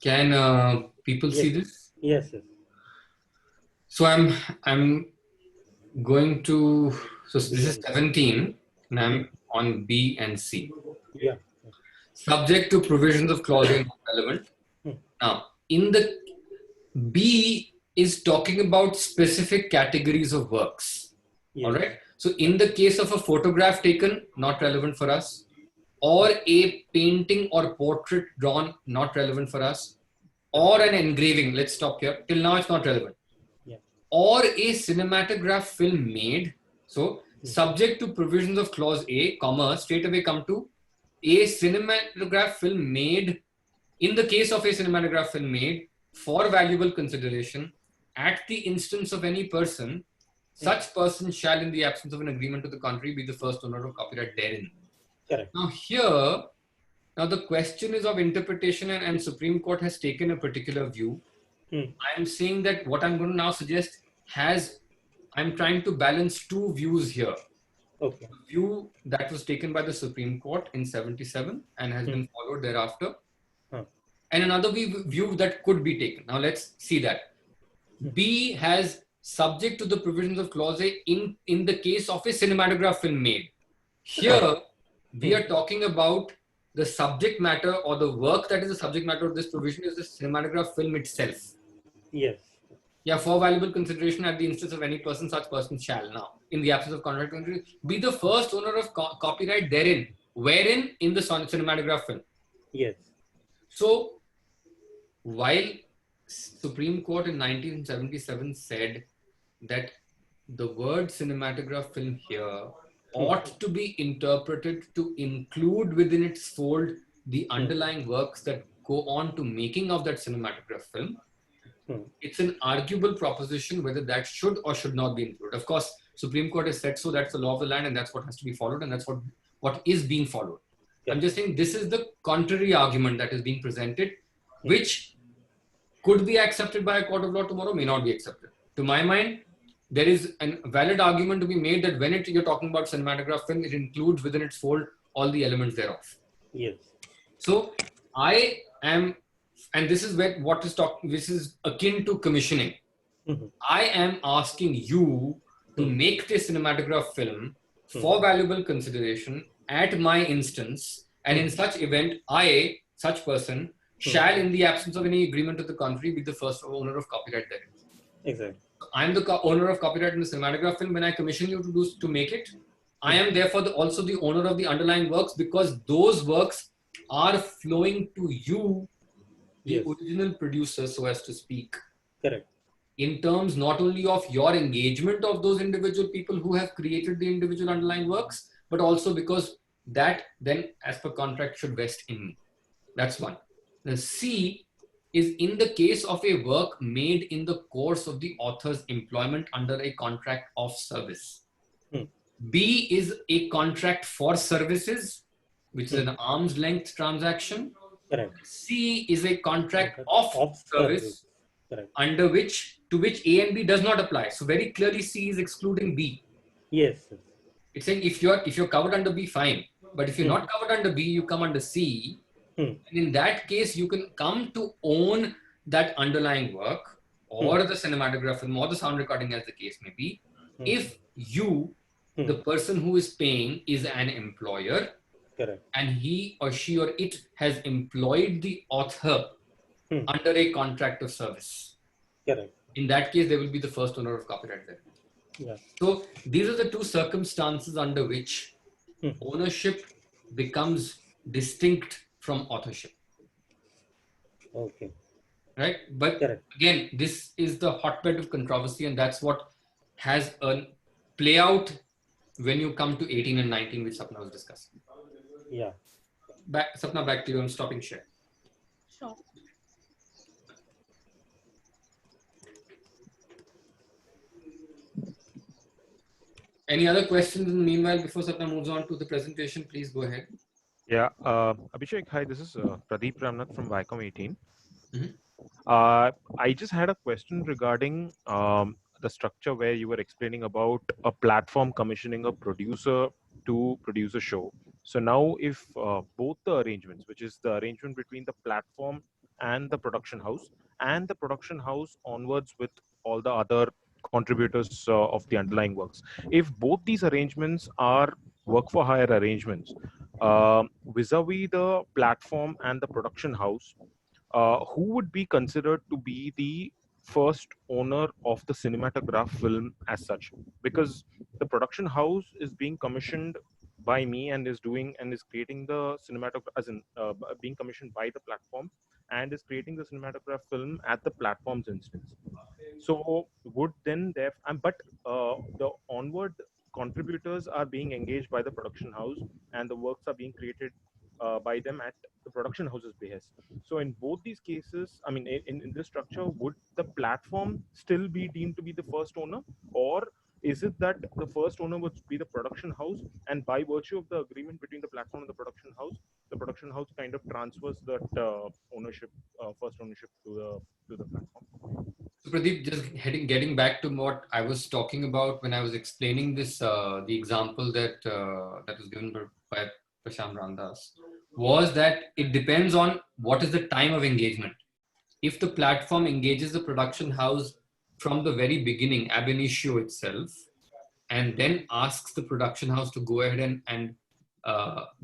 Can people see this? Yes. Yes. So I'm going to, so this is 17 and I'm on B and C. Yeah. Subject to provisions of clause A not relevant. Now, in the B is talking about specific categories of works. Yes. All right. So in the case of a photograph taken, not relevant for us, or a painting or portrait drawn, not relevant for us, or an engraving, let's stop here. Till now, it's not relevant. Yeah. Or a cinematograph film made. So subject to provisions of clause A, comma, straight away come to a cinematograph film made, in the case of a cinematograph film made for valuable consideration at the instance of any person, such person shall, in the absence of an agreement to the contrary, be the first owner of copyright therein. Correct. Now here, now the question is of interpretation, and Supreme Court has taken a particular view. I'm saying that what I'm going to now suggest I'm trying to balance two views here. Okay. A view that was taken by the Supreme Court in 77 and has been followed thereafter. And another view that could be taken. Now let's see that. B has subject to the provisions of clause A in the case of a cinematograph film made. Here, we are talking about the subject matter, or the work that is the subject matter of this provision is the cinematograph film itself. Yes. Yeah, for valuable consideration at the instance of any person, such person shall now, in the absence of contract, be the first owner of copyright therein, wherein in the cinematograph film. Yes. So, while Supreme Court in 1977 said that the word cinematograph film here ought to be interpreted to include within its fold the underlying works that go on to making of that cinematograph film, it's an arguable proposition whether that should or should not be included. Of course, Supreme Court has said so, that's the law of the land, and that's what has to be followed, and that's what is being followed. I'm just saying this is the contrary argument that is being presented, which could be accepted by a court of law tomorrow, may not be accepted. To my mind, there is a valid argument to be made that when you're talking about cinematograph film, it includes within its fold all the elements thereof. Yes. So I am, and this is where this is akin to commissioning. I am asking you to make this cinematograph film for valuable consideration at my instance, and in such event, I, such person, shall, in the absence of any agreement to the contrary, be the first owner of copyright therein. Exactly. I am the owner of copyright in the cinematograph film. When I commission you to make it, I am therefore also the owner of the underlying works, because those works are flowing to you, the original producer, so as to speak. Correct. In terms not only of your engagement of those individual people who have created the individual underlying works, but also because that then, as per contract, should vest in me. That's one. The C is in the case of a work made in the course of the author's employment under a contract of service. B is a contract for services, which is an arm's length transaction. Correct. C is a contract of service, under to which A and B does not apply. So very clearly C is excluding B. Yes. It's saying if you're covered under B, fine. But if you're not covered under B, you come under C. And in that case, you can come to own that underlying work or the cinematograph film or the sound recording, as the case may be, if you, the person who is paying, is an employer. Correct. And he or she or it has employed the author under a contract of service. Correct. In that case, they will be the first owner of copyright there. Yeah. So these are the two circumstances under which ownership becomes distinct from authorship. Okay. Right? But again, this is the hotbed of controversy, and that's what has a play out when you come to 18 and 19, which Sapna was discussing. Yeah. Sapna, back to you. I'm stopping share. Sure. Any other questions in the meanwhile before Sapna moves on to the presentation? Please go ahead. Yeah, Abhishek, hi, this is Pradeep Ramnath from Vicom 18. I just had a question regarding the structure where you were explaining about a platform commissioning a producer to produce a show. So now if both the arrangements, which is the arrangement between the platform and the production house onwards with all the other contributors of the underlying works, if both these arrangements are work for hire arrangements, vis-a-vis the platform and the production house, who would be considered to be the first owner of the cinematograph film as such? Because the production house is being commissioned by me and is creating the cinematograph, as in being commissioned by the platform and is creating the cinematograph film at the platform's instance. So would then the onward contributors are being engaged by the production house and the works are being created by them at the production house's behest. So in both these cases, I mean, in this structure, would the platform still be deemed to be the first owner, or is it that the first owner would be the production house, and by virtue of the agreement between the platform and the production house kind of transfers that first ownership to the platform? So Pradeep, just getting back to what I was talking about when I was explaining this, the example that was given by Prashant Ramdas, was that it depends on what is the time of engagement. If the platform engages the production house from the very beginning, ab initio itself, and then asks the production house to go ahead and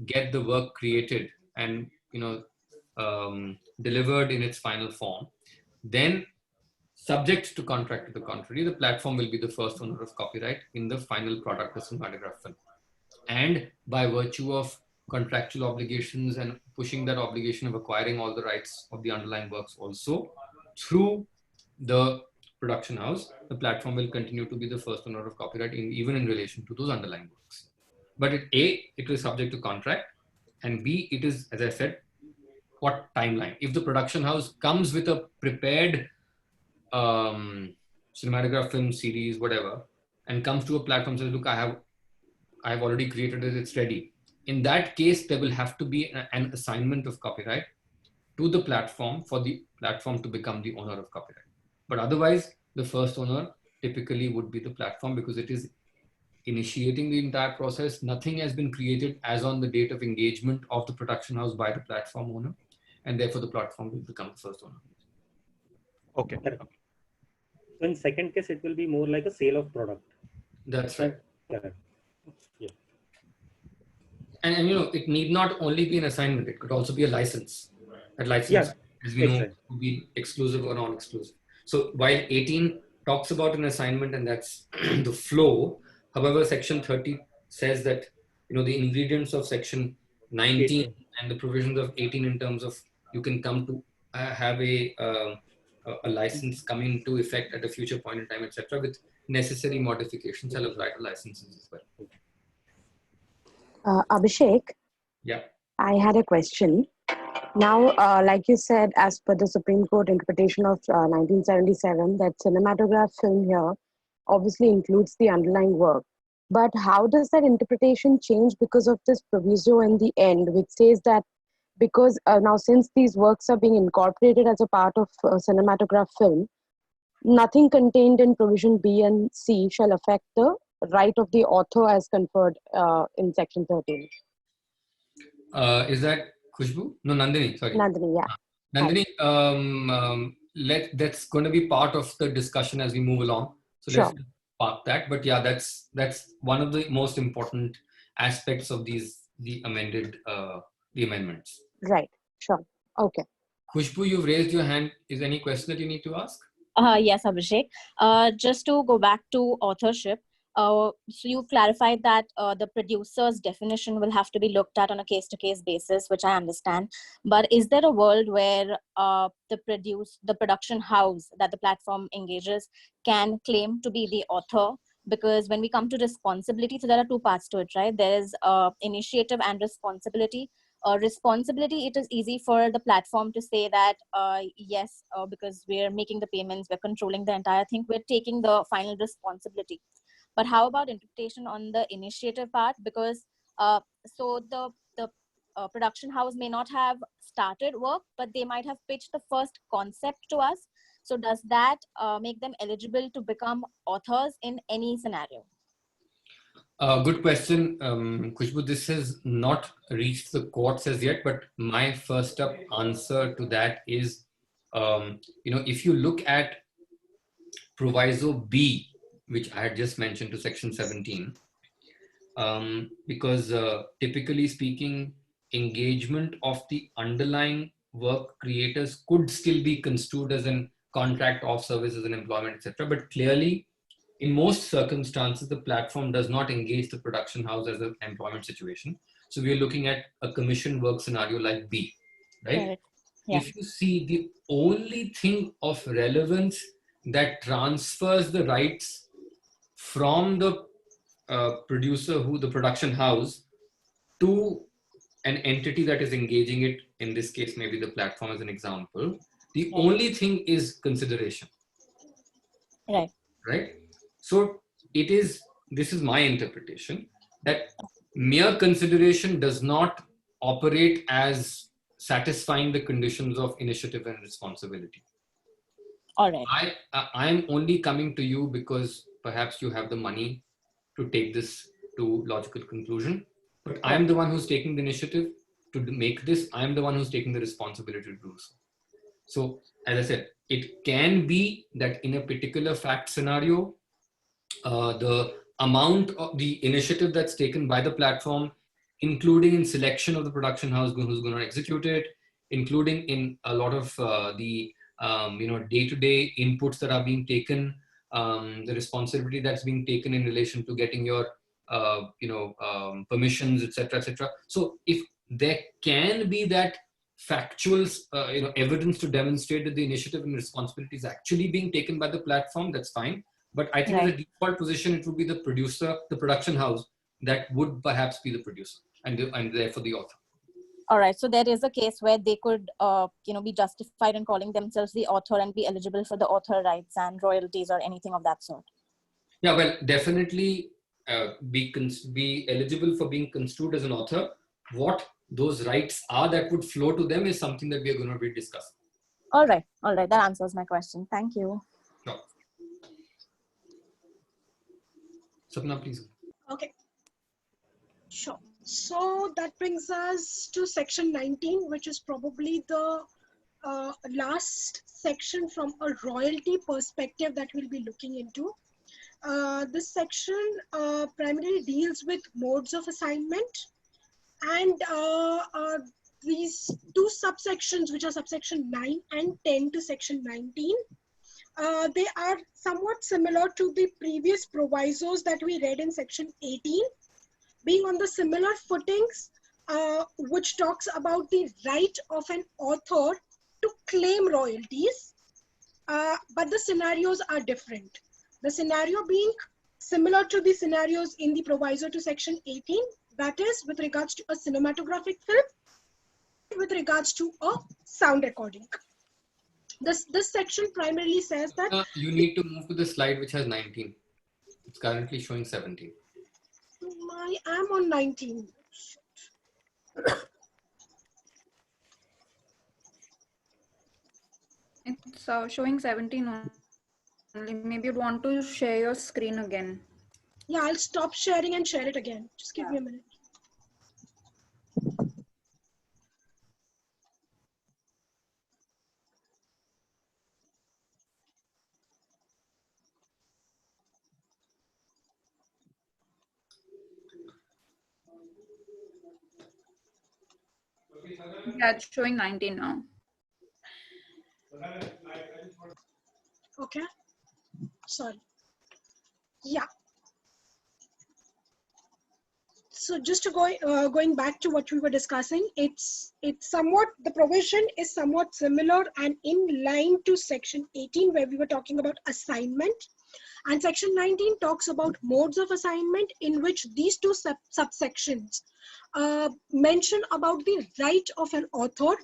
get the work created and delivered in its final form, then Subject to contract to the contrary, the platform will be the first owner of copyright in the final product of cinematograph film. And by virtue of contractual obligations and pushing that obligation of acquiring all the rights of the underlying works also through the production house, the platform will continue to be the first owner of copyright even in relation to those underlying works. But it is subject to contract, and B, it is, as I said, what timeline. If the production house comes with a prepared cinematograph film series, whatever, and comes to a platform and says, look, I have already created it, it's ready. In that case, there will have to be an assignment of copyright to the platform for the platform to become the owner of copyright. But otherwise, the first owner typically would be the platform because it is initiating the entire process. Nothing has been created as on the date of engagement of the production house by the platform owner, and therefore the platform will become the first owner. Okay. So in second case, it will be more like a sale of product. That's right. Correct. Yeah. And you know, it need not only be an assignment, it could also be a license. That license, as we know, could be exclusive or non-exclusive. So while 18 talks about an assignment and that's the flow, however, section 30 says that, you know, the ingredients of section 19 and the provisions of 18 in terms of you can come to have a license come into effect at a future point in time, etc., with necessary modifications shall apply to licenses as well. Abhishek, yeah, I had a question. Now, like you said, as per the Supreme Court interpretation of 1977, that cinematograph film here obviously includes the underlying work. But how does that interpretation change because of this proviso in the end, which says that because now since these works are being incorporated as a part of cinematograph film, nothing contained in provision B and C shall affect the right of the author as conferred in section 13. Is that Khushbu? No, Nandini, sorry. Nandini, yeah. Nandini, that's going to be part of the discussion as we move along. So sure. Let's park that. But yeah, that's one of the most important aspects of the amendments. Right. Sure. Okay. Khushbu, you've raised your hand. Is there any question that you need to ask? Yes, Abhishek. Just to go back to authorship, so you clarified that the producer's definition will have to be looked at on a case-to-case basis, which I understand. But is there a world where the production house that the platform engages can claim to be the author? Because when we come to responsibility, so there are two parts to it, right? There is initiative and responsibility. Responsibility, it is easy for the platform to say that, yes, because we're making the payments, we're controlling the entire thing, we're taking the final responsibility. But how about interpretation on the initiative part? Because so the production house may not have started work, but they might have pitched the first concept to us. So does that make them eligible to become authors in any scenario? Good question, Khushbu. This has not reached the courts as yet, but my first up answer to that is, if you look at proviso B, which I had just mentioned to section 17, because typically speaking, engagement of the underlying work creators could still be construed as a contract of services and employment, etc. But clearly, in most circumstances, the platform does not engage the production house as an employment situation. So we are looking at a commission work scenario like B, right? Yeah. If you see, the only thing of relevance that transfers the rights from the producer, the production house, to an entity that is engaging it, in this case, maybe the platform as an example, the only thing is consideration. Right? So this is my interpretation, that mere consideration does not operate as satisfying the conditions of initiative and responsibility. All right. I'm only coming to you because perhaps you have the money to take this to logical conclusion, but I'm the one who's taking the initiative to make this. I'm the one who's taking the responsibility to do so. So as I said, it can be that in a particular fact scenario, the amount of the initiative that's taken by the platform, including in selection of the production house who's going to execute it, including in a lot of the day-to-day inputs that are being taken, the responsibility that's being taken in relation to getting your permissions, etc., etc. So if there can be that factual evidence to demonstrate that the initiative and responsibility is actually being taken by the platform, that's fine. But I think the default position, it would be the producer, the production house, that would perhaps be the producer and therefore the author. All right. So there is a case where they could, be justified in calling themselves the author and be eligible for the author rights and royalties or anything of that sort. Yeah, well, definitely be eligible for being construed as an author. What those rights are that would flow to them is something that we are going to be discussing. All right. That answers my question. Thank you. Sure. Sapna, please. Okay. Sure. So that brings us to section 19, which is probably the last section from a royalty perspective that we'll be looking into. This section primarily deals with modes of assignment, and these two subsections, which are subsection 9 and 10 to section 19, they are somewhat similar to the previous provisos that we read in section 18, being on the similar footings, which talks about the right of an author to claim royalties, but the scenarios are different. The scenario being similar to the scenarios in the proviso to section 18, that is with regards to a cinematographic film, with regards to a sound recording. This section primarily says that you need to move to the slide which has 19. It's currently showing 17. I am on 19. It's showing 17 only. Maybe you'd want to share your screen again. Yeah, I'll stop sharing and share it again. Just give me a minute. Yeah, it's showing 19 now. Okay. Sorry. Yeah. So just to going back to what we were discussing, it's somewhat, the provision is somewhat similar and in line to section 18, where we were talking about assignment, and section 19 talks about modes of assignment, in which these two subsections mention about the right of an author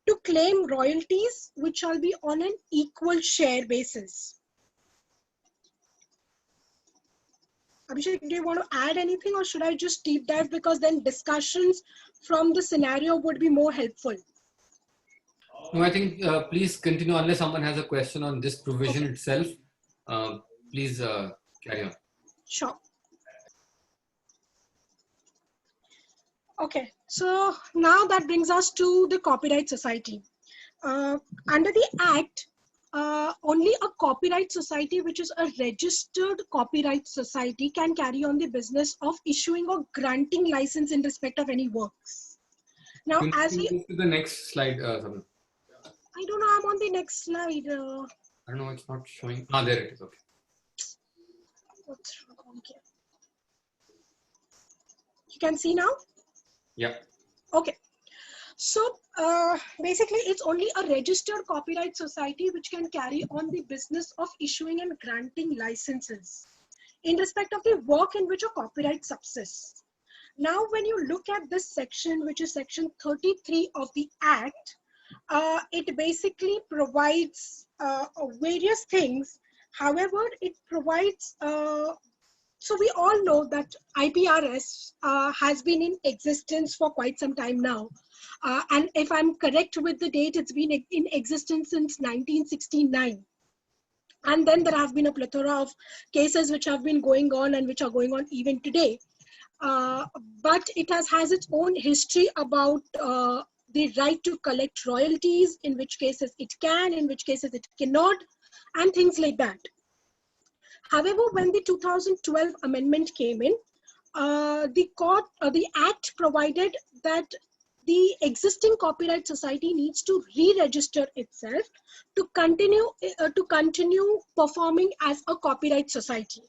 to claim royalties, which shall be on an equal share basis. Abhishek, do you want to add anything, or should I just deep dive, because then discussions from the scenario would be more helpful? No, I think please continue unless someone has a question on this provision itself. Please carry on. Sure. Okay, so now that brings us to the Copyright Society. Under the Act, only a copyright society, which is a registered copyright society, can carry on the business of issuing or granting license in respect of any works. Now, as we move to the next slide, I don't know, I'm on the next slide. I don't know, it's not showing. Ah, there it is. Okay. What's wrong here? You can see now? Yeah. Okay. So basically, it's only a registered copyright society which can carry on the business of issuing and granting licenses in respect of the work in which a copyright subsists. Now, when you look at this section, which is section 33 of the Act, it basically provides various things. However, it provides, so we all know that IPRS has been in existence for quite some time now. And if I'm correct with the date, it's been in existence since 1969. And then there have been a plethora of cases which have been going on and which are going on even today. But it has its own history about the right to collect royalties, in which cases it can, in which cases it cannot, and things like that. However, when the 2012 amendment came in, the Act provided that the existing copyright society needs to re-register itself to continue performing as a copyright society.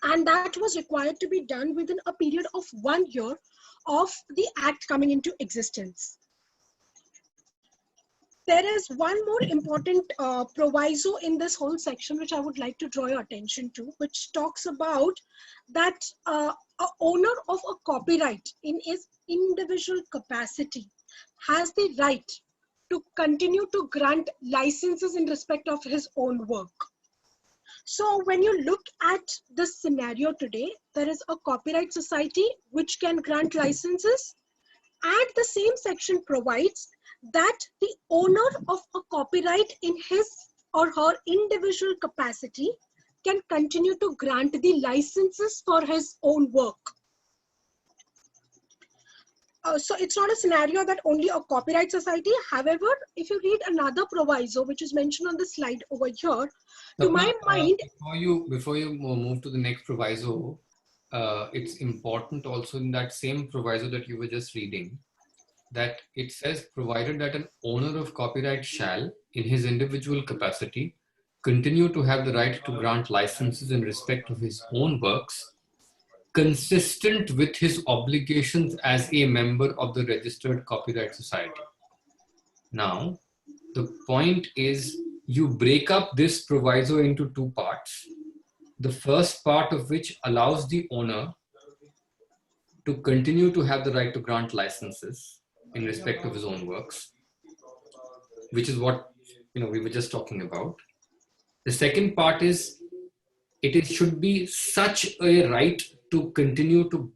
And that was required to be done within a period of 1 year of the act coming into existence. There is one more important proviso in this whole section which I would like to draw your attention to, which talks about that a owner of a copyright in his individual capacity has the right to continue to grant licenses in respect of his own work. So when you look at this scenario today, there is a copyright society which can grant licenses, and the same section provides that the owner of a copyright in his or her individual capacity can continue to grant the licenses for his own work. So it's not a scenario that only a copyright society. However, if you read another proviso, which is mentioned on the slide over here, to my mind... Before you move to the next proviso, it's important also in that same proviso that you were just reading, that it says, provided that an owner of copyright shall, in his individual capacity, continue to have the right to grant licenses in respect of his own works, consistent with his obligations as a member of the registered copyright society. Now, the point is, you break up this proviso into two parts. The first part of which allows the owner to continue to have the right to grant licenses in respect of his own works, which is what we were just talking about. The second part is, it should be such a right to continue to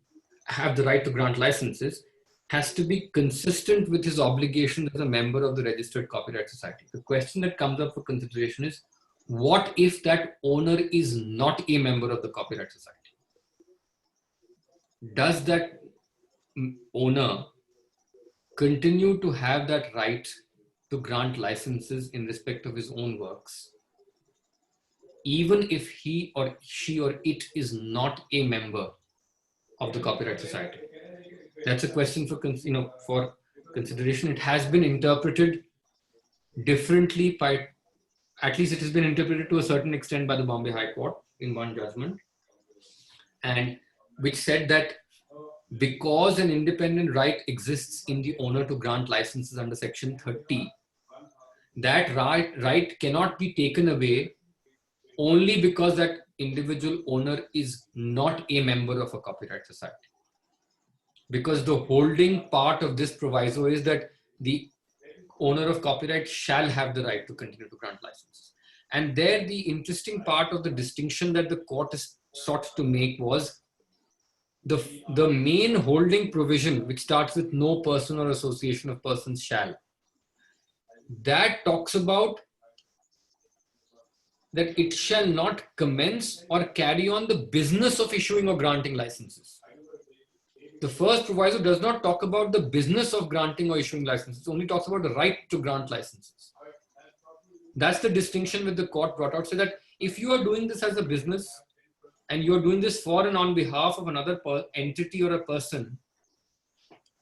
have the right to grant licenses has to be consistent with his obligation as a member of the registered copyright society. The question that comes up for consideration is, what if that owner is not a member of the copyright society? Does that owner continue to have that right to grant licenses in respect of his own works, even if he or she or it is not a member of the copyright society? That's a question for consideration. It has been interpreted differently by, at least it has been interpreted to a certain extent by the Bombay High Court in one judgment, and which said that because an independent right exists in the owner to grant licenses under section 30, that right cannot be taken away only because that individual owner is not a member of a copyright society. Because the holding part of this proviso is that the owner of copyright shall have the right to continue to grant licenses. And there, the interesting part of the distinction that the court sought to make was the main holding provision, which starts with no person or association of persons shall. That talks about that it shall not commence or carry on the business of issuing or granting licenses. The first proviso does not talk about the business of granting or issuing licenses. It only talks about the right to grant licenses. That's the distinction that the court brought out. So that if you are doing this as a business and you're doing this for and on behalf of another entity or a person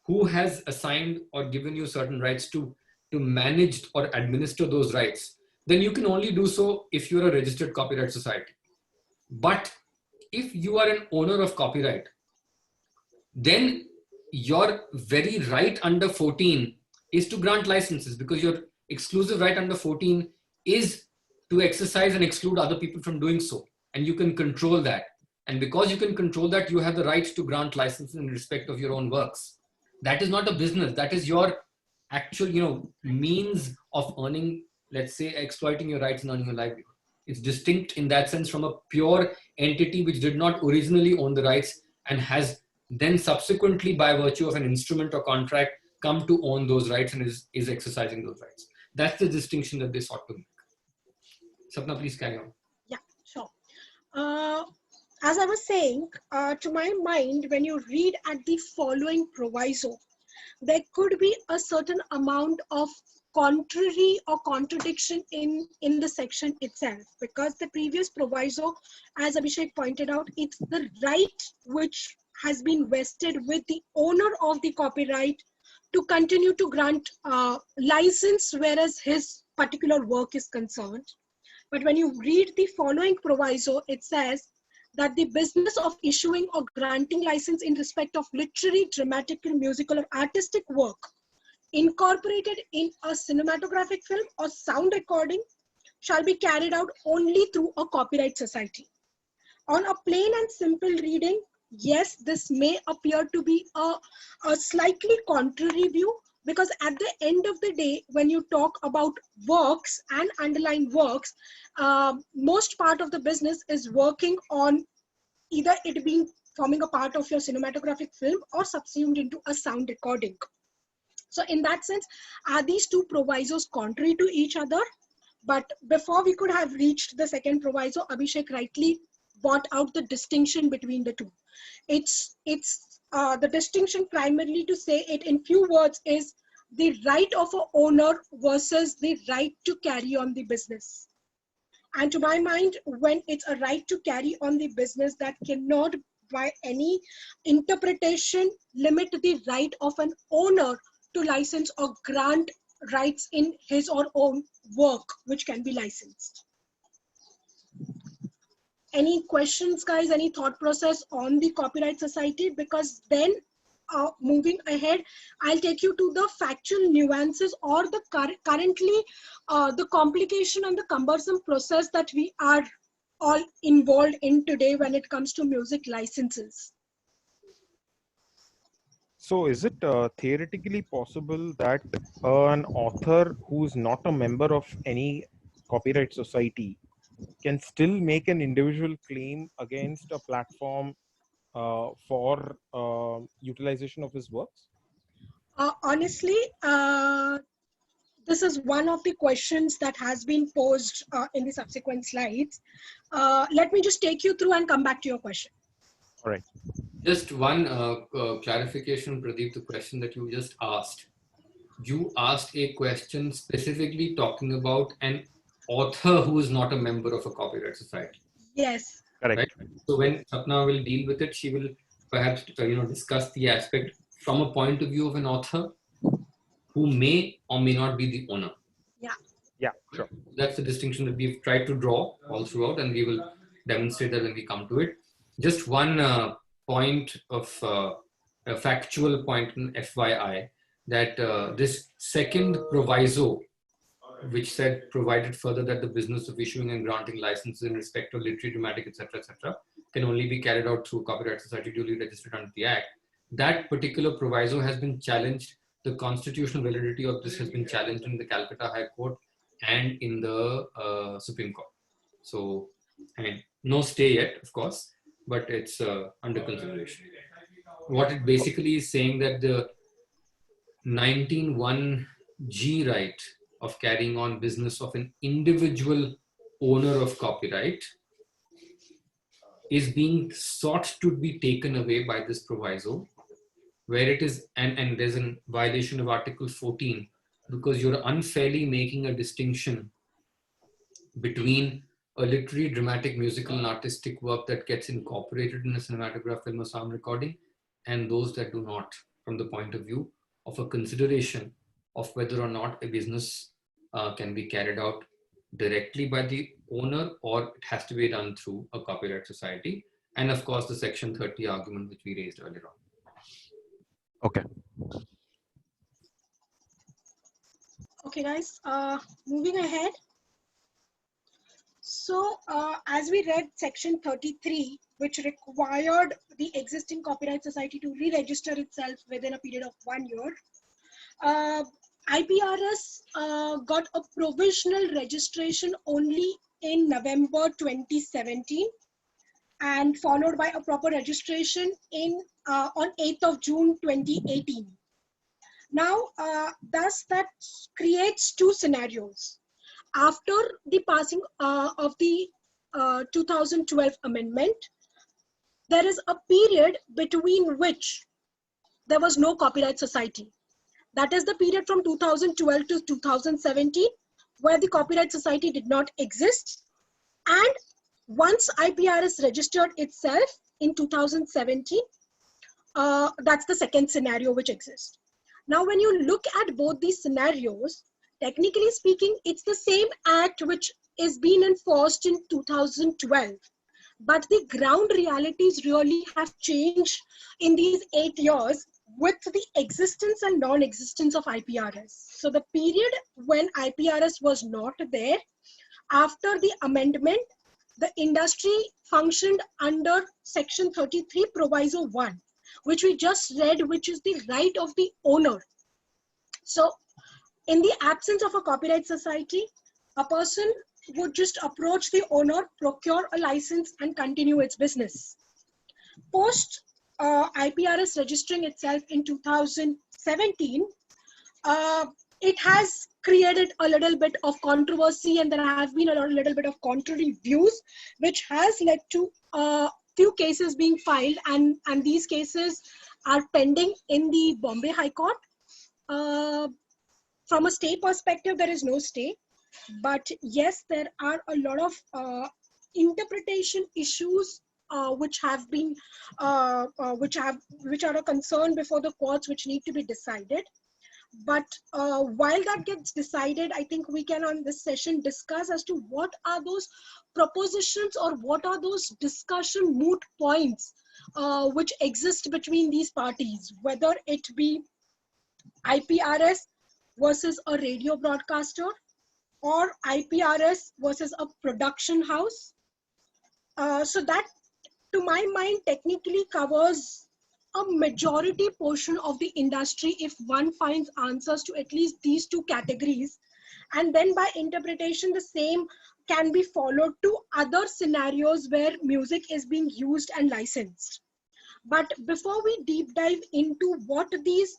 who has assigned or given you certain rights to manage or administer those rights, then you can only do so if you're a registered copyright society. But if you are an owner of copyright, then your very right under 14 is to grant licenses, because your exclusive right under 14 is to exercise and exclude other people from doing so. And you can control that. And because you can control that, you have the right to grant licenses in respect of your own works. That is not a business. That is your actual, means of earning, let's say, exploiting your rights and earning a livelihood. It's distinct in that sense from a pure entity which did not originally own the rights and has then subsequently, by virtue of an instrument or contract, come to own those rights and is exercising those rights. That's the distinction that they sought to make. Sapna, please carry on. Yeah, sure. As I was saying, to my mind, when you read at the following proviso, there could be a certain amount of contrary or contradiction in the section itself, because the previous proviso, as Abhishek pointed out, it's the right which has been vested with the owner of the copyright to continue to grant license whereas his particular work is concerned. But when you read the following proviso, it says that the business of issuing or granting license in respect of literary, dramatical, musical, or artistic work incorporated in a cinematographic film or sound recording shall be carried out only through a copyright society. On a plain and simple reading, yes, this may appear to be a slightly contrary view, because at the end of the day, when you talk about works and underlying works, most part of the business is working on either it being forming a part of your cinematographic film or subsumed into a sound recording. So in that sense, are these two provisos contrary to each other? But before we could have reached the second proviso, Abhishek rightly brought out the distinction between the two. It's the distinction primarily, to say it in few words, is the right of a owner versus the right to carry on the business. And to my mind, when it's a right to carry on the business, that cannot by any interpretation limit the right of an owner to license or grant rights in his or own work, which can be licensed. Any questions, guys? Any thought process on the Copyright Society? Because then moving ahead, I'll take you to the factual nuances or the currently the complication and the cumbersome process that we are all involved in today when it comes to music licenses. So is it theoretically possible that an author who's not a member of any copyright society can still make an individual claim against a platform for utilization of his works? Honestly, this is one of the questions that has been posed in the subsequent slides. Let me just take you through and come back to your question. All right. Just one clarification, Pradeep, the question that you just asked. You asked a question specifically talking about an author who is not a member of a copyright society. Yes. Correct. Right? So when Sapna will deal with it, she will perhaps discuss the aspect from a point of view of an author who may or may not be the owner. Yeah. Yeah, sure. That's the distinction that we've tried to draw all throughout, and we will demonstrate that when we come to it. Just one point of a factual point in FYI, that this second proviso, which said provided further that the business of issuing and granting licenses in respect of literary, dramatic, etc., can only be carried out through copyright society duly registered under the Act. That particular proviso has been challenged. The constitutional validity of this has been challenged in the Calcutta High Court and in the Supreme Court. So, I mean, no stay yet, of course, but it's under consideration. What it basically is saying that the 19(1)(g) right of carrying on business of an individual owner of copyright is being sought to be taken away by this proviso, where it is, and there's a violation of Article 14, because you're unfairly making a distinction between a literary, dramatic, musical, and artistic work that gets incorporated in a cinematograph, film, or sound recording, and those that do not, from the point of view of a consideration of whether or not a business can be carried out directly by the owner, or it has to be done through a copyright society. And of course, the Section 30 argument, which we raised earlier on. Okay. Okay, guys, moving ahead. So as we read Section 33, which required the existing copyright society to re-register itself within a period of 1 year, IPRS got a provisional registration only in November 2017, and followed by a proper registration on 8th of June 2018. Now, thus that creates two scenarios. After the passing of the 2012 amendment, there is a period between which there was no copyright society. That is the period from 2012 to 2017, where the copyright society did not exist. And once IPRS registered itself in 2017, that's the second scenario which exists. Now, when you look at both these scenarios, technically speaking, it's the same act which is being enforced in 2012. But the ground realities really have changed in these 8 years with the existence and non-existence of IPRS. So the period when IPRS was not there, after the amendment, the industry functioned under Section 33 Proviso 1, which we just read, which is the right of the owner. So in the absence of a copyright society, a person would just approach the owner, procure a license, and continue its business. Post IPRS registering itself in 2017, it has created a little bit of controversy, and there have been a little bit of contrary views, which has led to a few cases being filed, and these cases are pending in the Bombay High Court. From a stay perspective, there is no stay, but yes, there are a lot of interpretation issues which have been which are a concern before the courts, which need to be decided. But while that gets decided, I think we can on this session discuss as to what are those propositions or what are those discussion moot points which exist between these parties, whether it be IPRS versus a radio broadcaster or IPRS versus a production house. So that, to my mind, technically covers a majority portion of the industry if one finds answers to at least these two categories. And then by interpretation, the same can be followed to other scenarios where music is being used and licensed. But before we deep dive into what these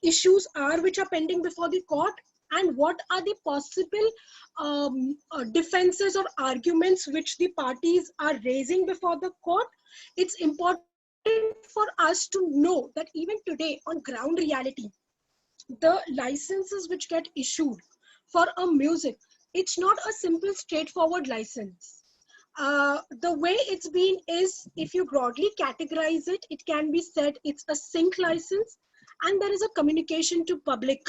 issues are which are pending before the court, and what are the possible defenses or arguments which the parties are raising before the court, it's important for us to know that even today on ground reality, the licenses which get issued for a music, it's not a simple straightforward license. The way it's been is, if you broadly categorize it, it can be said it's a sync license, and there is a communication to public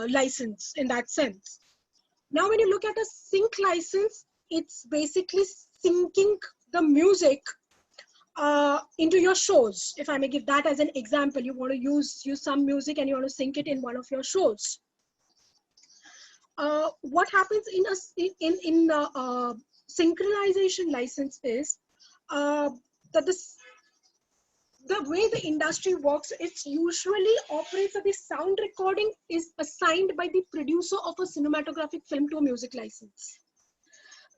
license in that sense. Now, when you look at a sync license, it's basically syncing the music into your shows. If I may give that as an example, you want to use some music and you want to sync it in one of your shows. What happens in a synchronization license is that the way the industry works, it's usually operates that the sound recording is assigned by the producer of a cinematographic film to a music license.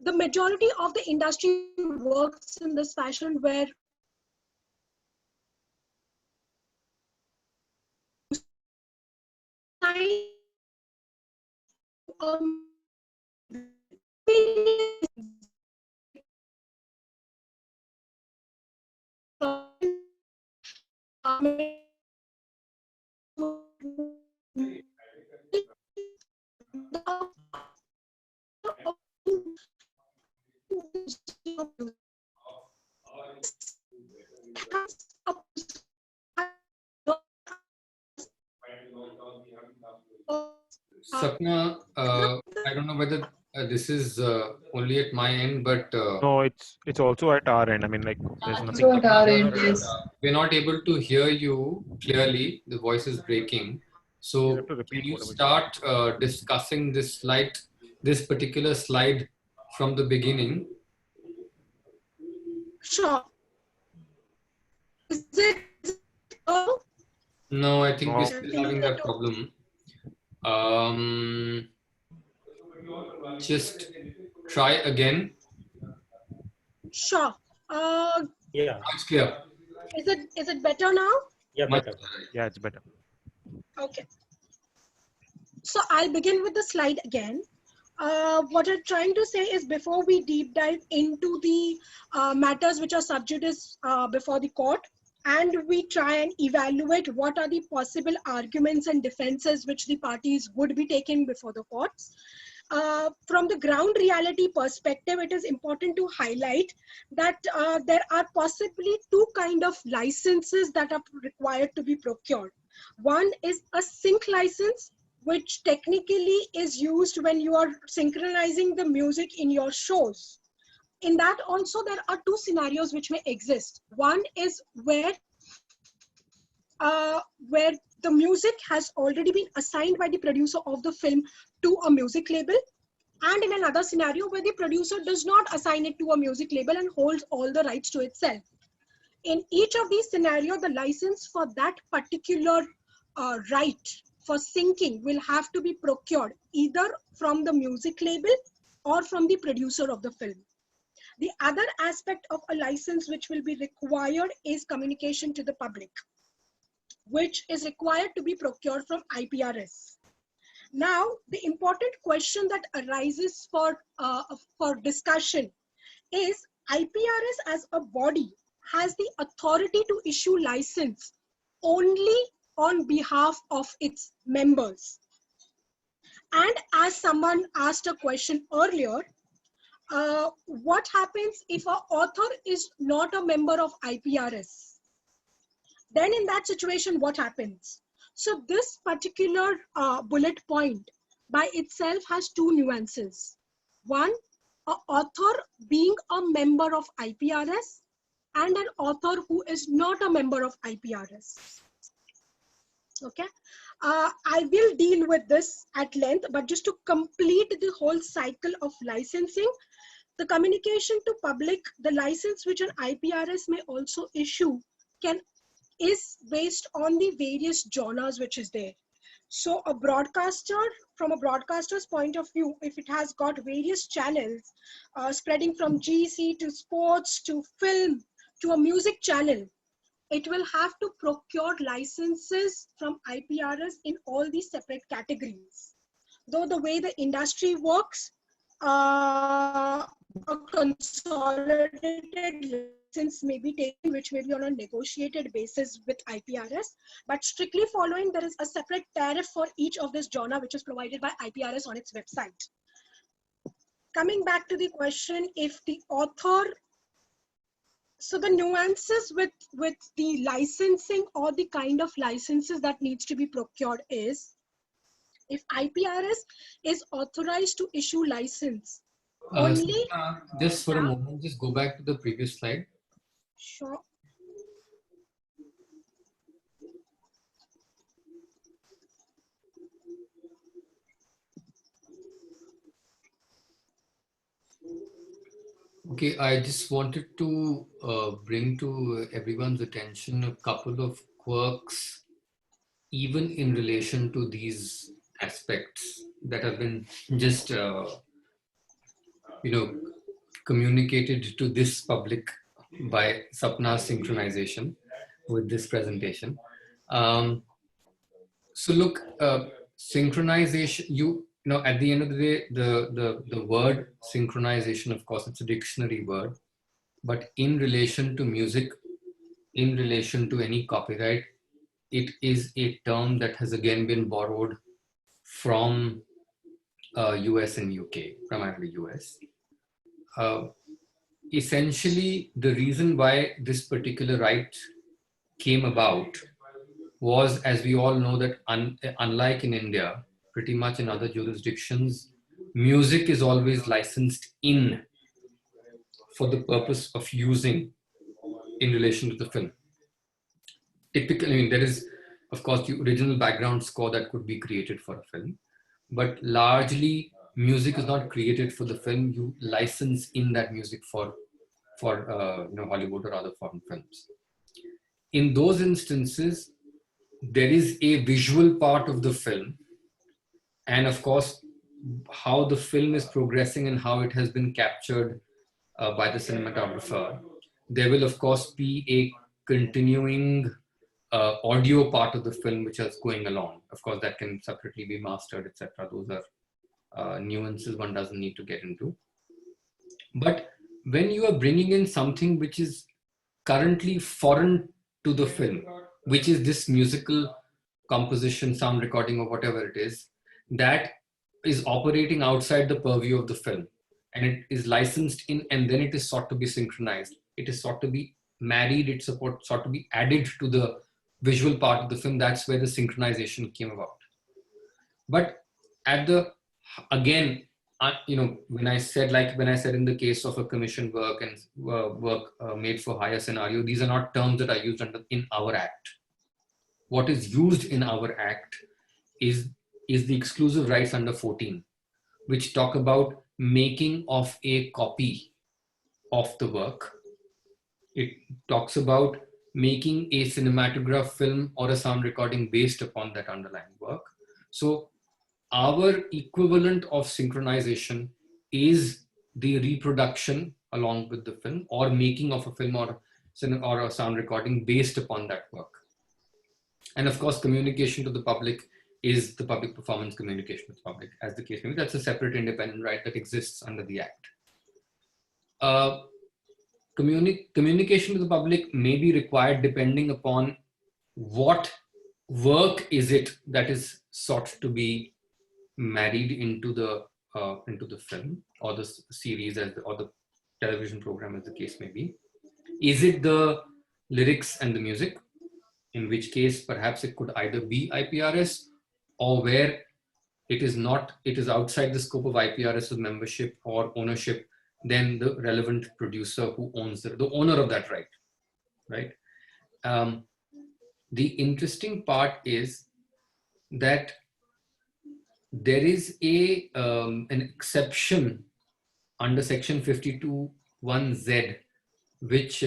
The majority of the industry works in this fashion, where Sapna, I don't know whether this is only at my end, but No, it's also at our end. I mean, like there's nothing. So at our end, yes. we're not able to hear you clearly. The voice is breaking. So have to repeat can you whatever you start discussing this particular slide from the beginning? sure. Is it? No, I think No. we're still having that problem. Just try again. Sure. Yeah, Now it's clear. Is it better now? yeah, Much better. Yeah, it's better. Okay. So I'll begin with the slide again. What I'm trying to say is, before we deep dive into the matters which are sub-judice before the court, and we try and evaluate what are the possible arguments and defenses which the parties would be taking before the courts, from the ground reality perspective, it is important to highlight that there are possibly two kinds of licenses that are required to be procured. One is a sync license, which technically is used when you are synchronizing the music in your shows. In that also, there are two scenarios which may exist. One is where the music has already been assigned by the producer of the film to a music label, and in another scenario where the producer does not assign it to a music label and holds all the rights to itself. In each of these scenarios, the license for that particular right for syncing will have to be procured either from the music label or from the producer of the film. The other aspect of a license which will be required is communication to the public, which is required to be procured from IPRS. Now, the important question that arises for discussion is IPRS as a body has the authority to issue license only on behalf of its members. And as someone asked a question earlier, what happens if an author is not a member of IPRS? Then in that situation, what happens? So this particular bullet point by itself has two nuances. One, an author being a member of IPRS and an author who is not a member of IPRS. Okay, I will deal with this at length, but just to complete the whole cycle of licensing, the communication to public, the license which an IPRS may also issue is based on the various genres which is there. So a broadcaster, from a broadcaster's point of view, if it has got various channels spreading from GC to sports to film to a music channel, it will have to procure licenses from IPRS in all these separate categories. Though the way the industry works, a consolidated license may be taken, which may be on a negotiated basis with IPRS, but strictly following, there is a separate tariff for each of this genre, which is provided by IPRS on its website. Coming back to the question, if the author, so the nuances with the licensing or the kind of licenses that needs to be procured is, if IPRS is authorized to issue license, only... Just for a moment, just go back to the previous slide. Sure. Okay, I just wanted to bring to everyone's attention a couple of quirks, even in relation to these aspects that have been just, communicated to this public by Sapna's synchronization with this presentation. So look, synchronization, at the end of the day, the word synchronization, of course, it's a dictionary word, but in relation to music, in relation to any copyright, it is a term that has again been borrowed from US and UK, primarily US. Essentially, the reason why this particular right came about was, as we all know, that unlike in India, pretty much in other jurisdictions, music is always licensed in for the purpose of using in relation to the film. Typically, there is, of course, the original background score that could be created for a film, but largely music is not created for the film. You license in that music for Hollywood or other foreign films. In those instances, there is a visual part of the film, and of course, how the film is progressing and how it has been captured by the cinematographer. There will, of course, be a continuing audio part of the film which is going along. Of course, that can separately be mastered, etc. Those are nuances one doesn't need to get into. But when you are bringing in something which is currently foreign to the film, which is this musical composition, sound recording, or whatever it is, that is operating outside the purview of the film, and it is licensed in, and then it is sought to be synchronized. It is sought to be married, it's sought to be added to the visual part of the film, that's where the synchronization came about. But at the, again, when I said in the case of a commissioned work and work made for hire scenario, these are not terms that are used in our act. What is used in our act is the exclusive rights under 14, which talk about making of a copy of the work. It talks about making a cinematograph film or a sound recording based upon that underlying work. So our equivalent of synchronization is the reproduction along with the film, or making of a film or a sound recording based upon that work. And of course, communication to the public is the public performance communication to the public, as the case may be. That's a separate independent right that exists under the Act. Communication to the public may be required depending upon what work is it that is sought to be married into the film or the series or the television program, as the case may be. Is it the lyrics and the music? In which case, perhaps it could either be IPRS, or where it is not, it is outside the scope of IPRS membership or ownership, then the relevant producer who owns the owner of that right, right? The interesting part is that there is an exception under section 52(1)(z), which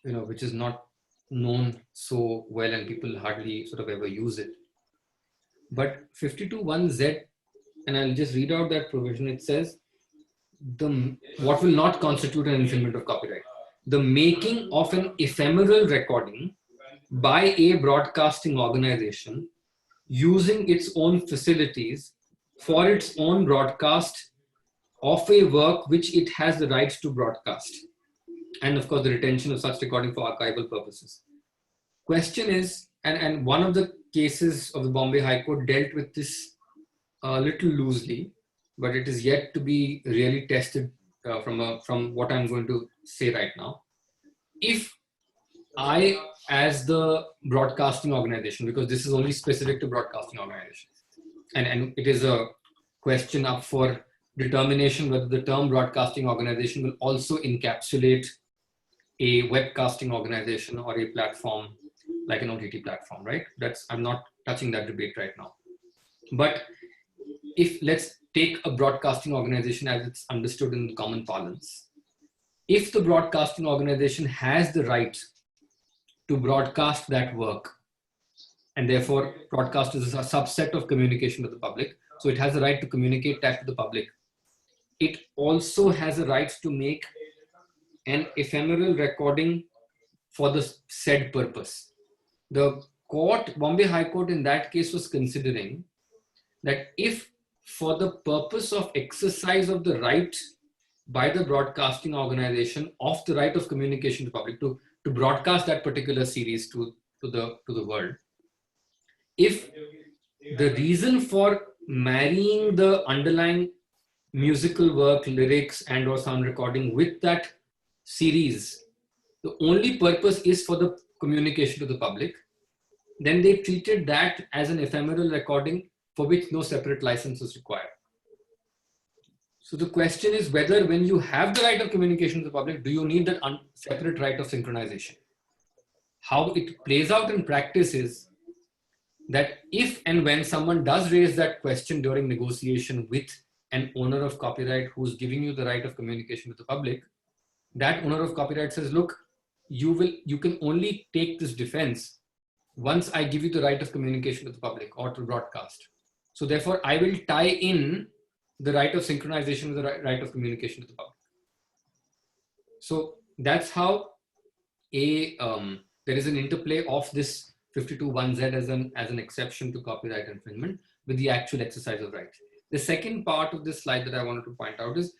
which is not known so well and people hardly sort of ever use it. But 52(1)(z), and I'll just read out that provision. It says, what will not constitute an infringement of copyright? The making of an ephemeral recording by a broadcasting organization using its own facilities for its own broadcast of a work which it has the rights to broadcast. And of course, the retention of such recording for archival purposes. Question is, and one of the cases of the Bombay High Court dealt with this a little loosely, but it is yet to be really tested from what I'm going to say right now. If I, as the broadcasting organization, because this is only specific to broadcasting organizations, and it is a question up for determination whether the term broadcasting organization will also encapsulate a webcasting organization or a platform like an OTT platform, right? I'm not touching that debate right now. But if, let's take a broadcasting organization as it's understood in the common parlance. If the broadcasting organization has the right to broadcast that work, and therefore broadcast is a subset of communication to the public, so it has the right to communicate that to the public. It also has a right to make an ephemeral recording for the said purpose. The court, Bombay High Court in that case, was considering that if for the purpose of exercise of the right by the broadcasting organization of the right of communication to the public to broadcast that particular series to the world, if the reason for marrying the underlying musical work, lyrics and or sound recording with that series, the only purpose is for the communication to the public, then they treated that as an ephemeral recording for which no separate license is required. So the question is whether when you have the right of communication to the public, do you need that separate right of synchronization? How it plays out in practice is that if and when someone does raise that question during negotiation with an owner of copyright who's giving you the right of communication with the public, that owner of copyright says, look, you can only take this defense once I give you the right of communication to the public or to broadcast. So therefore, I will tie in the right of synchronization with the right of communication to the public. So that's how there is an interplay of this 52(1)(z) as an exception to copyright infringement with the actual exercise of rights. The second part of this slide that I wanted to point out is,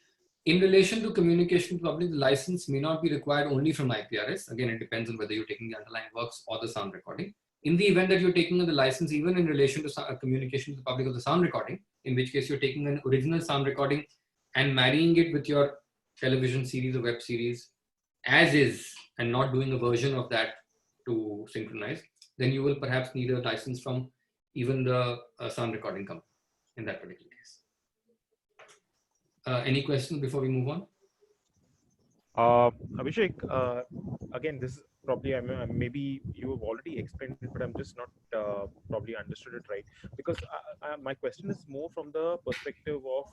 in relation to communication to the public, the license may not be required only from IPRS. Again, it depends on whether you're taking the underlying works or the sound recording. In the event that you're taking the license, even in relation to communication to the public of the sound recording, in which case you're taking an original sound recording and marrying it with your television series or web series as is, and not doing a version of that to synchronize, then you will perhaps need a license from even the sound recording company in that particular case. Any questions before we move on? Abhishek, again, this is probably maybe you have already explained it, but I'm just not probably understood it right. Because my question is more from the perspective of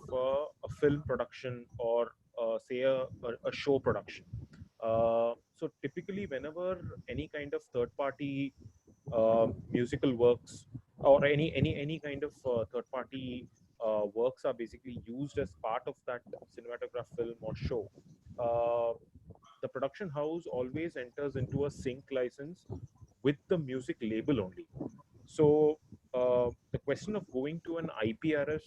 a film production or say a show production. So typically, whenever any kind of third-party musical works or any kind of third-party works are basically used as part of that cinematograph film or show, the production house always enters into a sync license with the music label only. So the question of going to an IPRS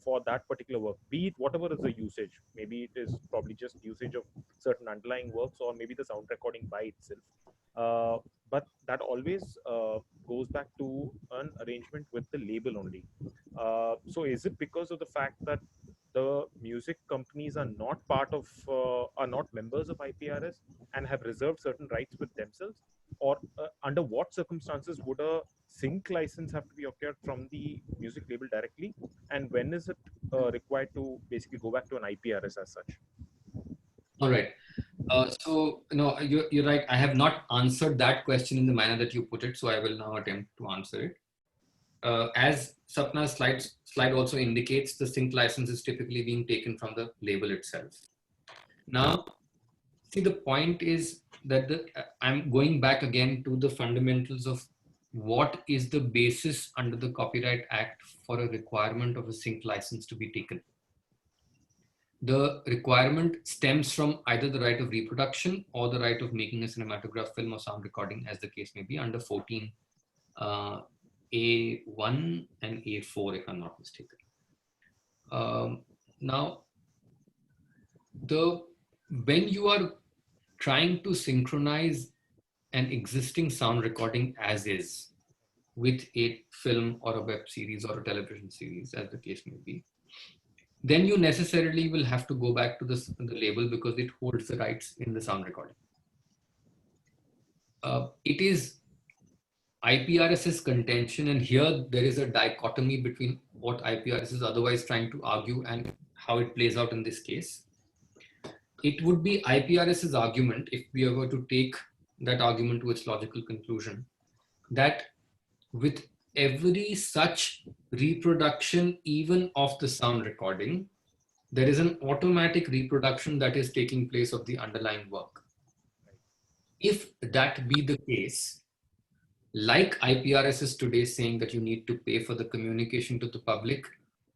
for that particular work, be it whatever is the usage, maybe it is probably just usage of certain underlying works or maybe the sound recording by itself. But that always goes back to an arrangement with the label only. So is it because of the fact that the music companies are not part of, are not members of IPRS and have reserved certain rights with themselves? Or under what circumstances would a sync license have to be acquired from the music label directly? And when is it required to basically go back to an IPRS as such? All right. So, no, you're right. I have not answered that question in the manner that you put it, so I will now attempt to answer it. As Sapna's slide also indicates, the sync license is typically being taken from the label itself. Now, see, the point is that I'm going back again to the fundamentals of what is the basis under the Copyright Act for a requirement of a sync license to be taken. The requirement stems from either the right of reproduction or the right of making a cinematograph film or sound recording, as the case may be, under 14 A1 and A4, if I'm not mistaken. Now, when you are trying to synchronize an existing sound recording as is with a film or a web series or a television series, as the case may be, then you necessarily will have to go back to the label because it holds the rights in the sound recording. It is IPRS's contention, and here there is a dichotomy between what IPRS is otherwise trying to argue and how it plays out in this case. It would be IPRS's argument, if we were to take that argument to its logical conclusion, that with every such reproduction, even of the sound recording, there is an automatic reproduction that is taking place of the underlying work. If that be the case, like IPRS is today saying that you need to pay for the communication to the public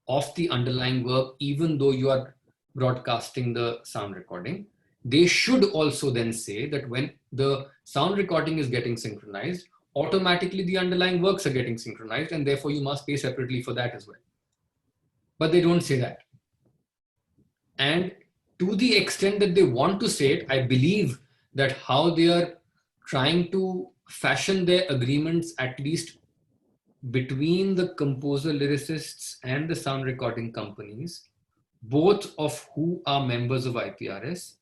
of the underlying work, even though you are broadcasting the sound recording, they should also then say that when the sound recording is getting synchronized, automatically the underlying works are getting synchronized, and therefore you must pay separately for that as well. But they don't say that. And to the extent that they want to say it, I believe that how they are trying to fashion their agreements, at least between the composer lyricists and the sound recording companies, both of who are members of IPRS,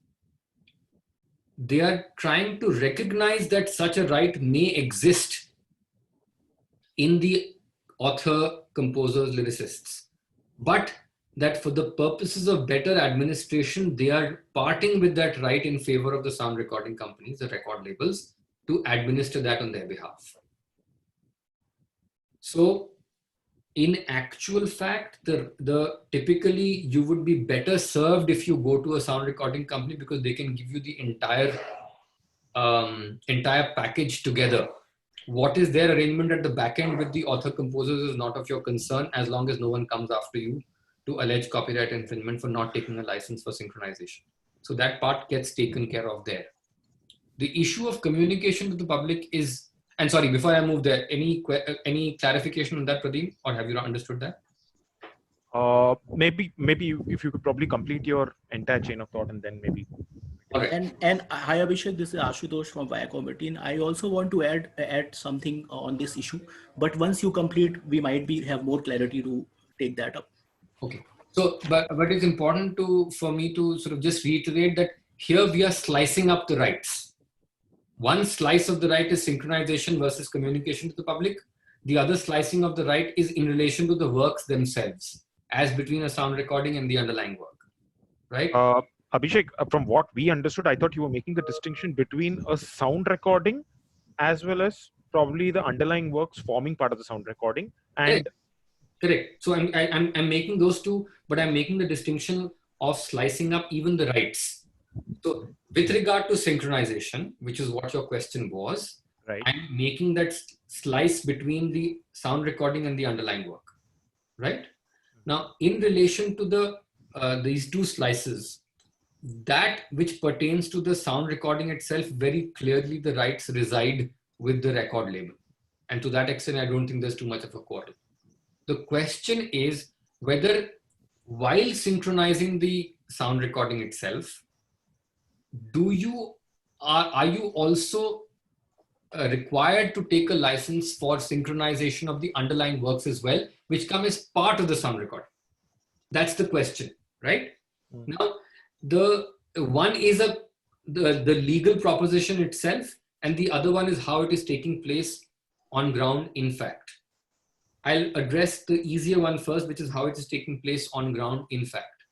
they are trying to recognize that such a right may exist in the author, composers, lyricists, but that for the purposes of better administration, they are parting with that right in favor of the sound recording companies, the record labels, to administer that on their behalf. So in actual fact, typically you would be better served if you go to a sound recording company because they can give you the entire package together. What is their arrangement at the back end with the author composers is not of your concern, as long as no one comes after you to allege copyright infringement for not taking a license for synchronization. So that part gets taken care of there. The issue of communication to the public is, and sorry, before I move there, any clarification on that, Pradeep, or have you not understood that? Maybe if you could probably complete your entire chain of thought and then maybe. Right. And hi Abhishek, this is Ashutosh from Viacom. I also want to add something on this issue, but once you complete, we might have more clarity to take that up. Okay. So, but it's important for me to sort of just reiterate that here we are slicing up the rights. one slice of the right is synchronization versus communication to the public. The other slicing of the right is in relation to the works themselves, as between a sound recording and the underlying work, right? Abhishek, from what we understood, I thought you were making the distinction between a sound recording as well as probably the underlying works forming part of the sound recording. And correct. So I'm making those two, but I'm making the distinction of slicing up even the rights. So with regard to synchronization, which is what your question was, right, I'm making that slice between the sound recording and the underlying work, right? Now, in relation to the these two slices, that which pertains to the sound recording itself, very clearly the rights reside with the record label. And to that extent, I don't think there's too much of a quarrel. The question is whether while synchronizing the sound recording itself, are you also required to take a license for synchronization of the underlying works as well, which come as part of the sound recording? That's the question, right? Now, the one is the legal proposition itself, and the other one is how it is taking place on ground in fact. I'll address the easier one first, which is how it is taking place on ground in fact.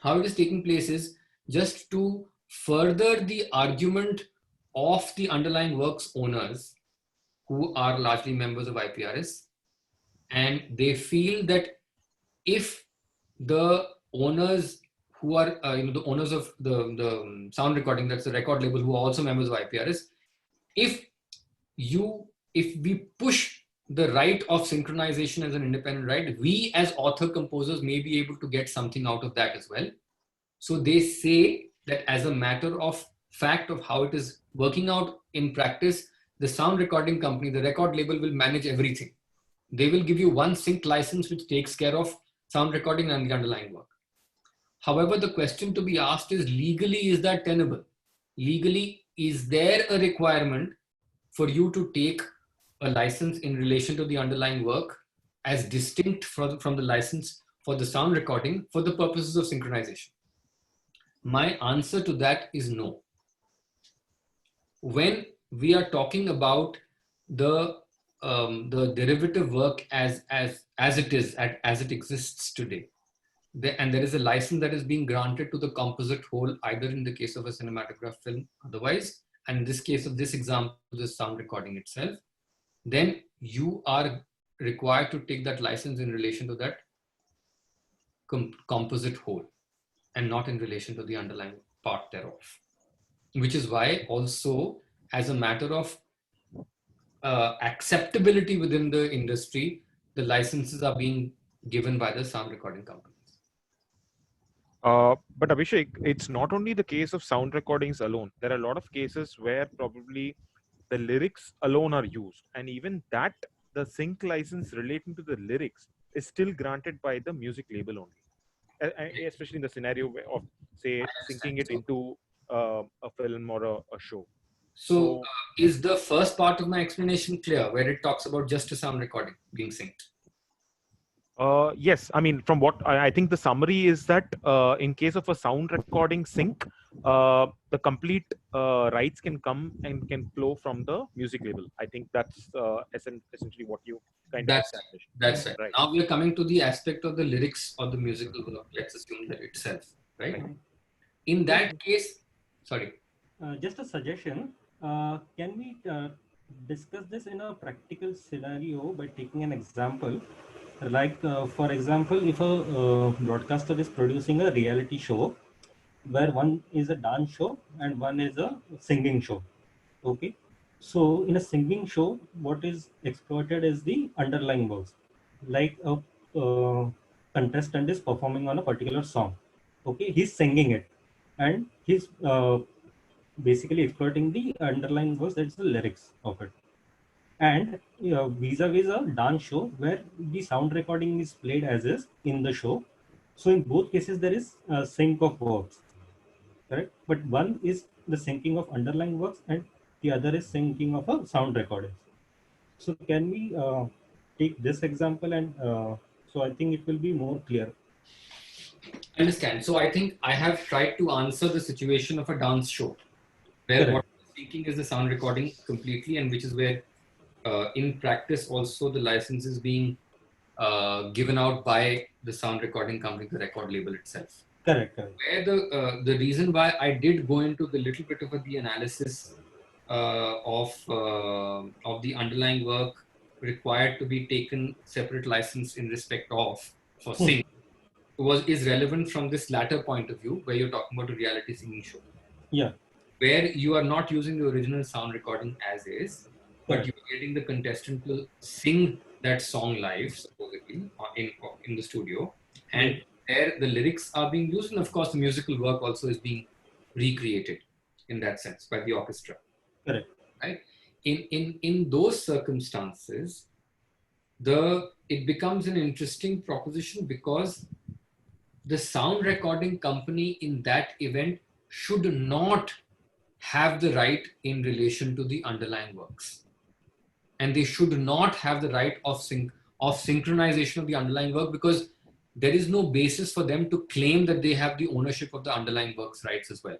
How it is taking place is just to further the argument of the underlying works owners, who are largely members of IPRS, and they feel that if the owners who are the owners of the sound recording, that's the record label, who are also members of IPRS, if we push the right of synchronization as an independent right, we as author composers may be able to get something out of that as well. So they say that as a matter of fact of how it is working out in practice, the sound recording company, the record label, will manage everything. They will give you one sync license which takes care of sound recording and the underlying work. However, the question to be asked is, legally, is that tenable? Legally, is there a requirement for you to take a license in relation to the underlying work as distinct from the license for the sound recording for the purposes of synchronization? My answer to that is no. When we are talking about the derivative work as it exists today, and there is a license that is being granted to the composite whole, either in the case of a cinematograph film, otherwise, and in this case of this example, the sound recording itself, then you are required to take that license in relation to that composite whole, and not in relation to the underlying part thereof. Which is why also, as a matter of acceptability within the industry, the licenses are being given by the sound recording companies. But Abhishek, it's not only the case of sound recordings alone. There are a lot of cases where probably the lyrics alone are used, and even that, the sync license relating to the lyrics is still granted by the music label only, especially in the scenario of, say, syncing it into a film or a show. So is the first part of my explanation clear, where it talks about just a sound recording being synced? Yes, I mean, from what I think the summary is that in case of a sound recording sync, the complete rights can come and can flow from the music label. I think that's essentially what you kind of established. That's right. Now we are coming to the aspect of the lyrics or the musical work, let's assume that itself, right? In that case, sorry. Just a suggestion. Can we discuss this in a practical scenario by taking an example? Like, for example, if a broadcaster is producing a reality show where one is a dance show and one is a singing show. Okay. So in a singing show, what is exploited is the underlying works. Like a contestant is performing on a particular song. Okay. He's singing it and he's basically exploiting the underlying words, that's the lyrics of it. And vis-a-vis a dance show where the sound recording is played as is in the show. So in both cases, there is a sync of works, correct? But one is the syncing of underlying works and the other is syncing of a sound recording. So can we take this example, and so I think it will be more clear. I understand. So I think I have tried to answer the situation of a dance show, where what speaking is the sound recording completely, and which is where in practice also the license is being given out by the sound recording company, the record label itself. Correct. Where the reason why I did go into the little bit of the analysis of the underlying work required to be taken separate license in respect of for sync is relevant from this latter point of view, where you're talking about a reality singing show. Yeah. Where you are not using the original sound recording as is, but you're getting the contestant to sing that song live, supposedly, in the studio. And there the lyrics are being used, and of course the musical work also is being recreated in that sense by the orchestra. Correct. Right? In those circumstances, it becomes an interesting proposition, because the sound recording company in that event should not have the right in relation to the underlying works. And they should not have the right of synchronization of the underlying work, because there is no basis for them to claim that they have the ownership of the underlying works rights as well.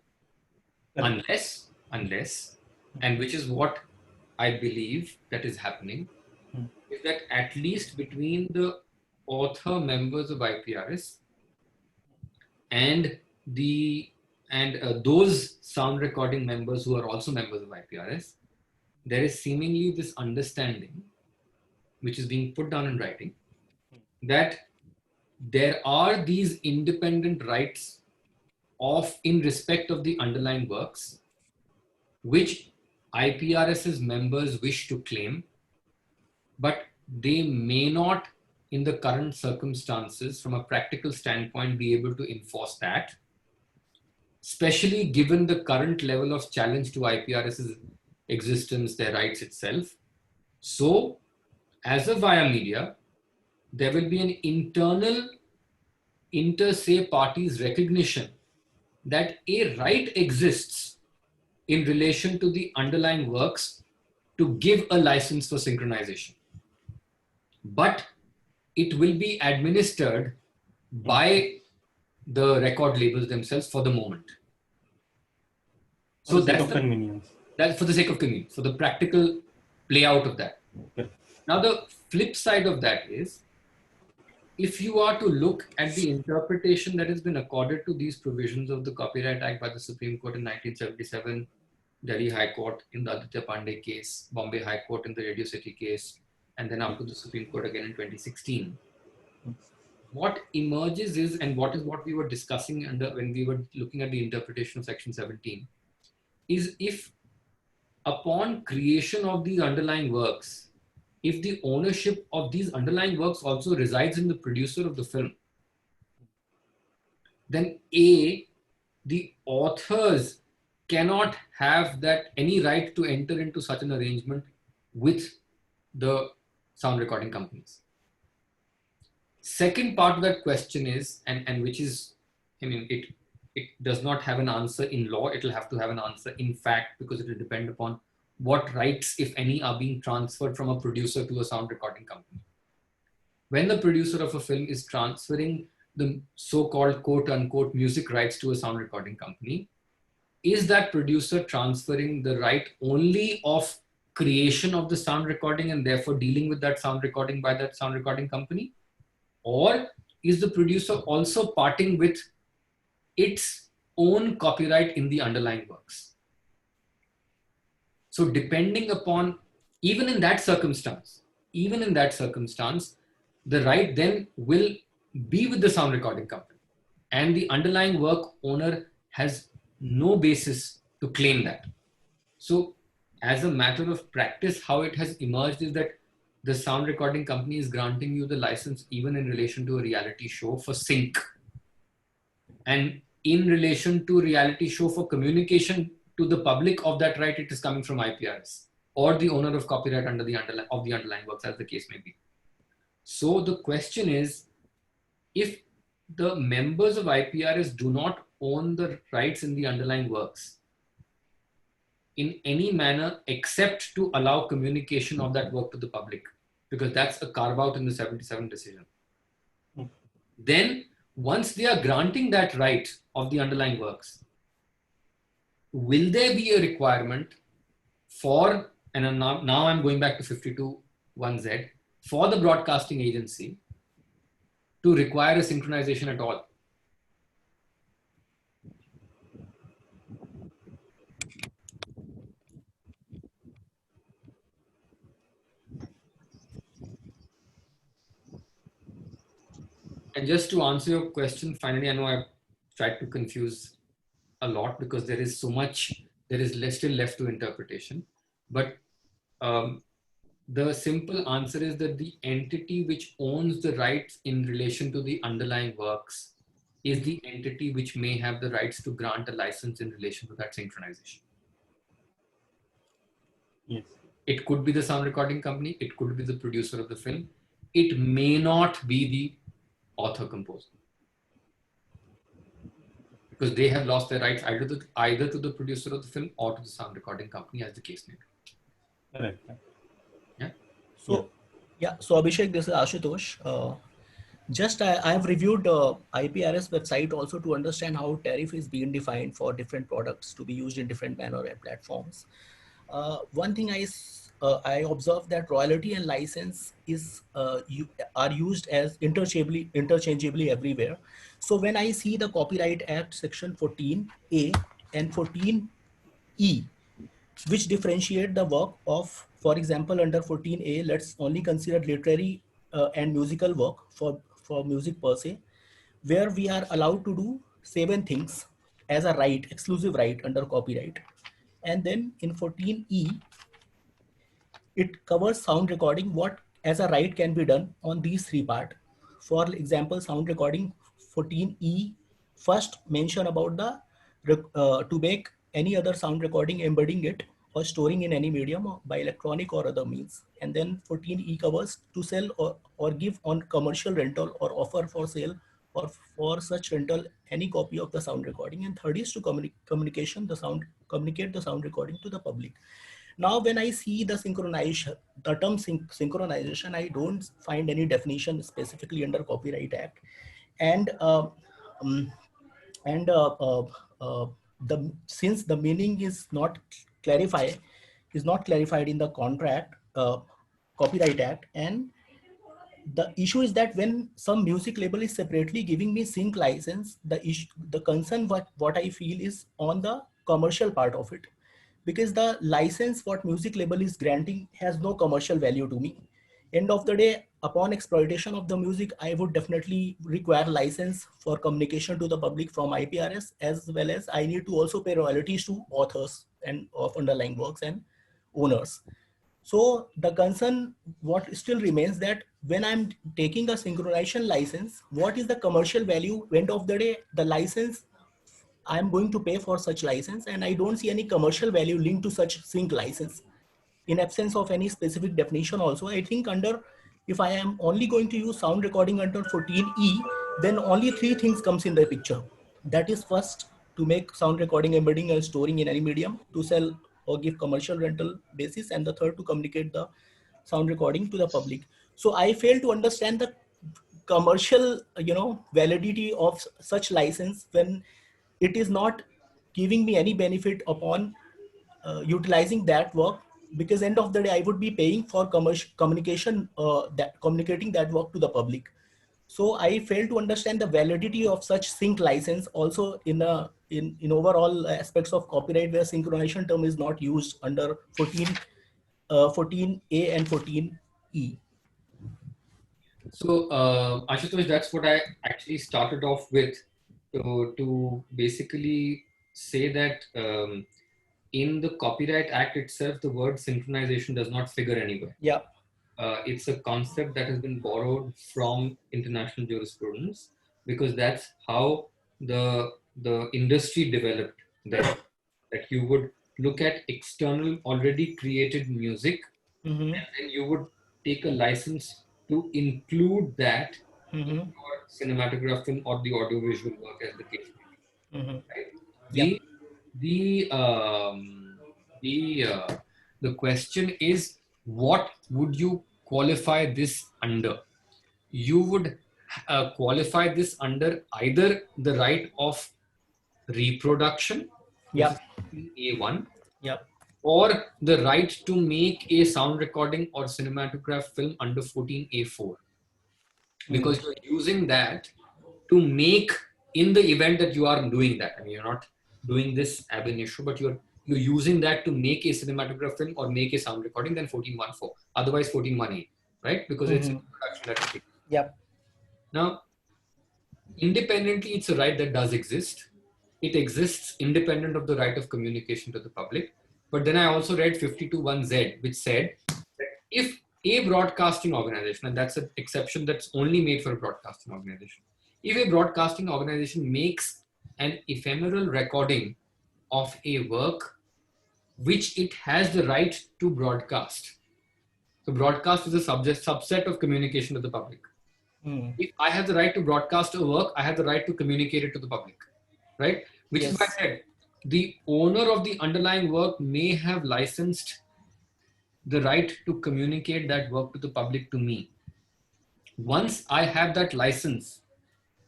Unless, and which is what I believe that is happening, is that at least between the author members of IPRS and those sound recording members who are also members of IPRS, there is seemingly this understanding, which is being put down in writing, that there are these independent rights in respect of the underlying works, which IPRS's members wish to claim, but they may not, in the current circumstances, from a practical standpoint, be able to enforce that, especially given the current level of challenge to IPRS's existence, their rights itself. So, as a via media, there will be an internal inter se parties recognition that a right exists in relation to the underlying works to give a license for synchronization. But it will be administered by the record labels themselves for the moment. So that's convenience. That's for the sake of convenience, for the practical play out of that. Okay. Now, the flip side of that is, if you are to look at the interpretation that has been accorded to these provisions of the Copyright Act by the Supreme Court in 1977, Delhi High Court in the Aditya Pandey case, Bombay High Court in the Radio City case, and then up to the Supreme Court again in 2016. What emerges is, and what we were discussing when we were looking at the interpretation of Section 17, is if upon creation of these underlying works, if the ownership of these underlying works also resides in the producer of the film, then A, the authors cannot have any right to enter into such an arrangement with the sound recording companies. Second part of that question is, and which is, it does not have an answer in law, it will have to have an answer in fact, because it will depend upon what rights, if any, are being transferred from a producer to a sound recording company. When the producer of a film is transferring the so-called quote-unquote music rights to a sound recording company, is that producer transferring the right only of creation of the sound recording and therefore dealing with that sound recording by that sound recording company? Or is the producer also parting with its own copyright in the underlying works? So depending upon, even in that circumstance, the right then will be with the sound recording company, and the underlying work owner has no basis to claim that. So as a matter of practice, how it has emerged is that the sound recording company is granting you the license even in relation to a reality show for sync. And in relation to reality show for communication to the public of that right, it is coming from IPRS or the owner of copyright of the underlying works, as the case may be. So the question is, if the members of IPRS do not own the rights in the underlying works in any manner except to allow communication of that work to the public, because that's a carve out in the 77 decision, then once they are granting that right of the underlying works, will there be a requirement and now I'm going back to 52(1)(z), for the broadcasting agency to require a synchronization at all. And just to answer your question, finally, I know I've tried to confuse a lot because there is so much, there is still left to interpretation. But the simple answer is that the entity which owns the rights in relation to the underlying works is the entity which may have the rights to grant a license in relation to that synchronization. Yes. It could be the sound recording company, it could be the producer of the film, it may not be the author composer, because they have lost their rights either to the producer of the film or to the sound recording company, as the case may be. Correct. Yeah. So, yeah. So Abhishek, this is Ashutosh. Just I have reviewed IPRS website also to understand how tariff is being defined for different products to be used in different manner and platforms. One thing I observed that royalty and license are used as interchangeably everywhere. So when I see the Copyright Act section 14A and 14E, which differentiate the work of, for example, under 14A, let's only consider literary and musical work for music per se, where we are allowed to do 7 things as a right, exclusive right under copyright. And then in 14E, it covers sound recording, what as a right can be done on these 3 parts. For example, sound recording 14E first mention about the to make any other sound recording, embedding it or storing in any medium or by electronic or other means. And then 14E covers to sell or give on commercial rental or offer for sale or for such rental any copy of the sound recording. And third is to communicate the sound recording to the public. Now, when I see the synchronization, the term synchronization, I don't find any definition specifically under Copyright Act, and since the meaning is not clarified in the Copyright Act, and the issue is that when some music label is separately giving me sync license, the concern what I feel is on the commercial part of it, because the license what music label is granting has no commercial value to me. End of the day, upon exploitation of the music, I would definitely require license for communication to the public from IPRS, as well as I need to also pay royalties to authors and of underlying works and owners. So the concern what still remains that when I'm taking a synchronization license, what is the commercial value? End of the day, the license I'm going to pay for such license, and I don't see any commercial value linked to such sync license. In absence of any specific definition also, I think if I am only going to use sound recording under 14E, then only 3 things comes in the picture. That is first, to make sound recording, embedding and storing in any medium, to sell or give commercial rental basis, and the third to communicate the sound recording to the public. So I fail to understand the commercial validity of such license when it is not giving me any benefit upon utilizing that work, because end of the day I would be paying for communicating that work to the public. So I fail to understand the validity of such sync license also in overall aspects of copyright, where synchronization term is not used under 14A and 14E. So Ashutosh, that's what I actually started off with, to basically say that in the Copyright Act itself, the word synchronization does not figure anywhere. Yeah. It's a concept that has been borrowed from international jurisprudence, because that's how the industry developed. That you would look at external already created music, and then you would take a license to include that in your cinematograph film or the audiovisual work, as the case may be. Right? The question is, what would you qualify this under? You would qualify this under either the right of reproduction, which is A1, or the right to make a sound recording or cinematograph film under 14A4. Because you're using that to make, in the event that you are doing that, I mean, you're not doing this ab initio, but you're using that to make a cinematograph film or make a sound recording, then 14.1.4. Otherwise 14.1.8, right? Because it's a production that is. Yep. Now, independently, it's a right that does exist. It exists independent of the right of communication to the public. But then I also read 52.1Z, which said that if a broadcasting organization, and that's an exception that's only made for a broadcasting organization, if a broadcasting organization makes an ephemeral recording of a work which it has the right to broadcast. So broadcast is a subset of communication to the public. If I have the right to broadcast a work, I have the right to communicate it to the public, right? Which is why I said the owner of the underlying work may have licensed the right to communicate that work to the public to me. Once I have that license,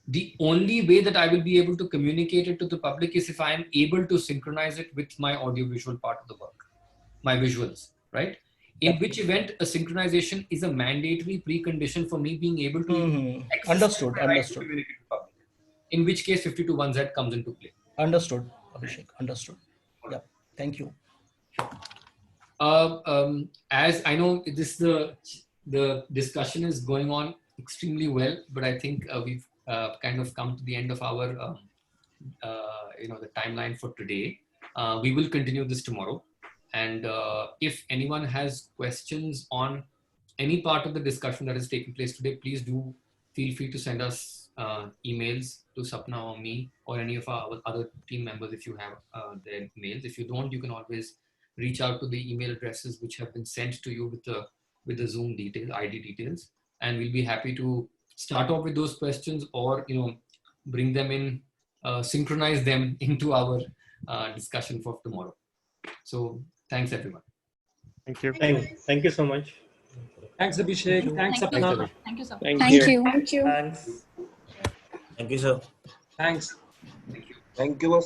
the only way that I will be able to communicate it to the public is if I am able to synchronize it with my audiovisual part of the work, my visuals, right? In which event a synchronization is a mandatory precondition for me being able to Understood. to communicate to the public. In which case 52.1Z comes into play. Understood, Abhishek. Understood. Yeah. Thank you. As I know, the discussion is going on extremely well, but I think we've kind of come to the end of our the timeline for today. We will continue this tomorrow, and if anyone has questions on any part of the discussion that is taking place today, please do feel free to send us emails to Sapna or me or any of our other team members if you have their mails. If you don't, you can always reach out to the email addresses which have been sent to you with the Zoom details, ID details, and we'll be happy to start off with those questions or bring them in, synchronize them into our discussion for tomorrow. So thanks everyone. Thank you. Thank you so much. Thanks, Abhishek. Thanks, Sapna. Thank you, sir. Thank Thank you. you. Thank you. Thanks. Thank you, sir. Thank you. Thank you.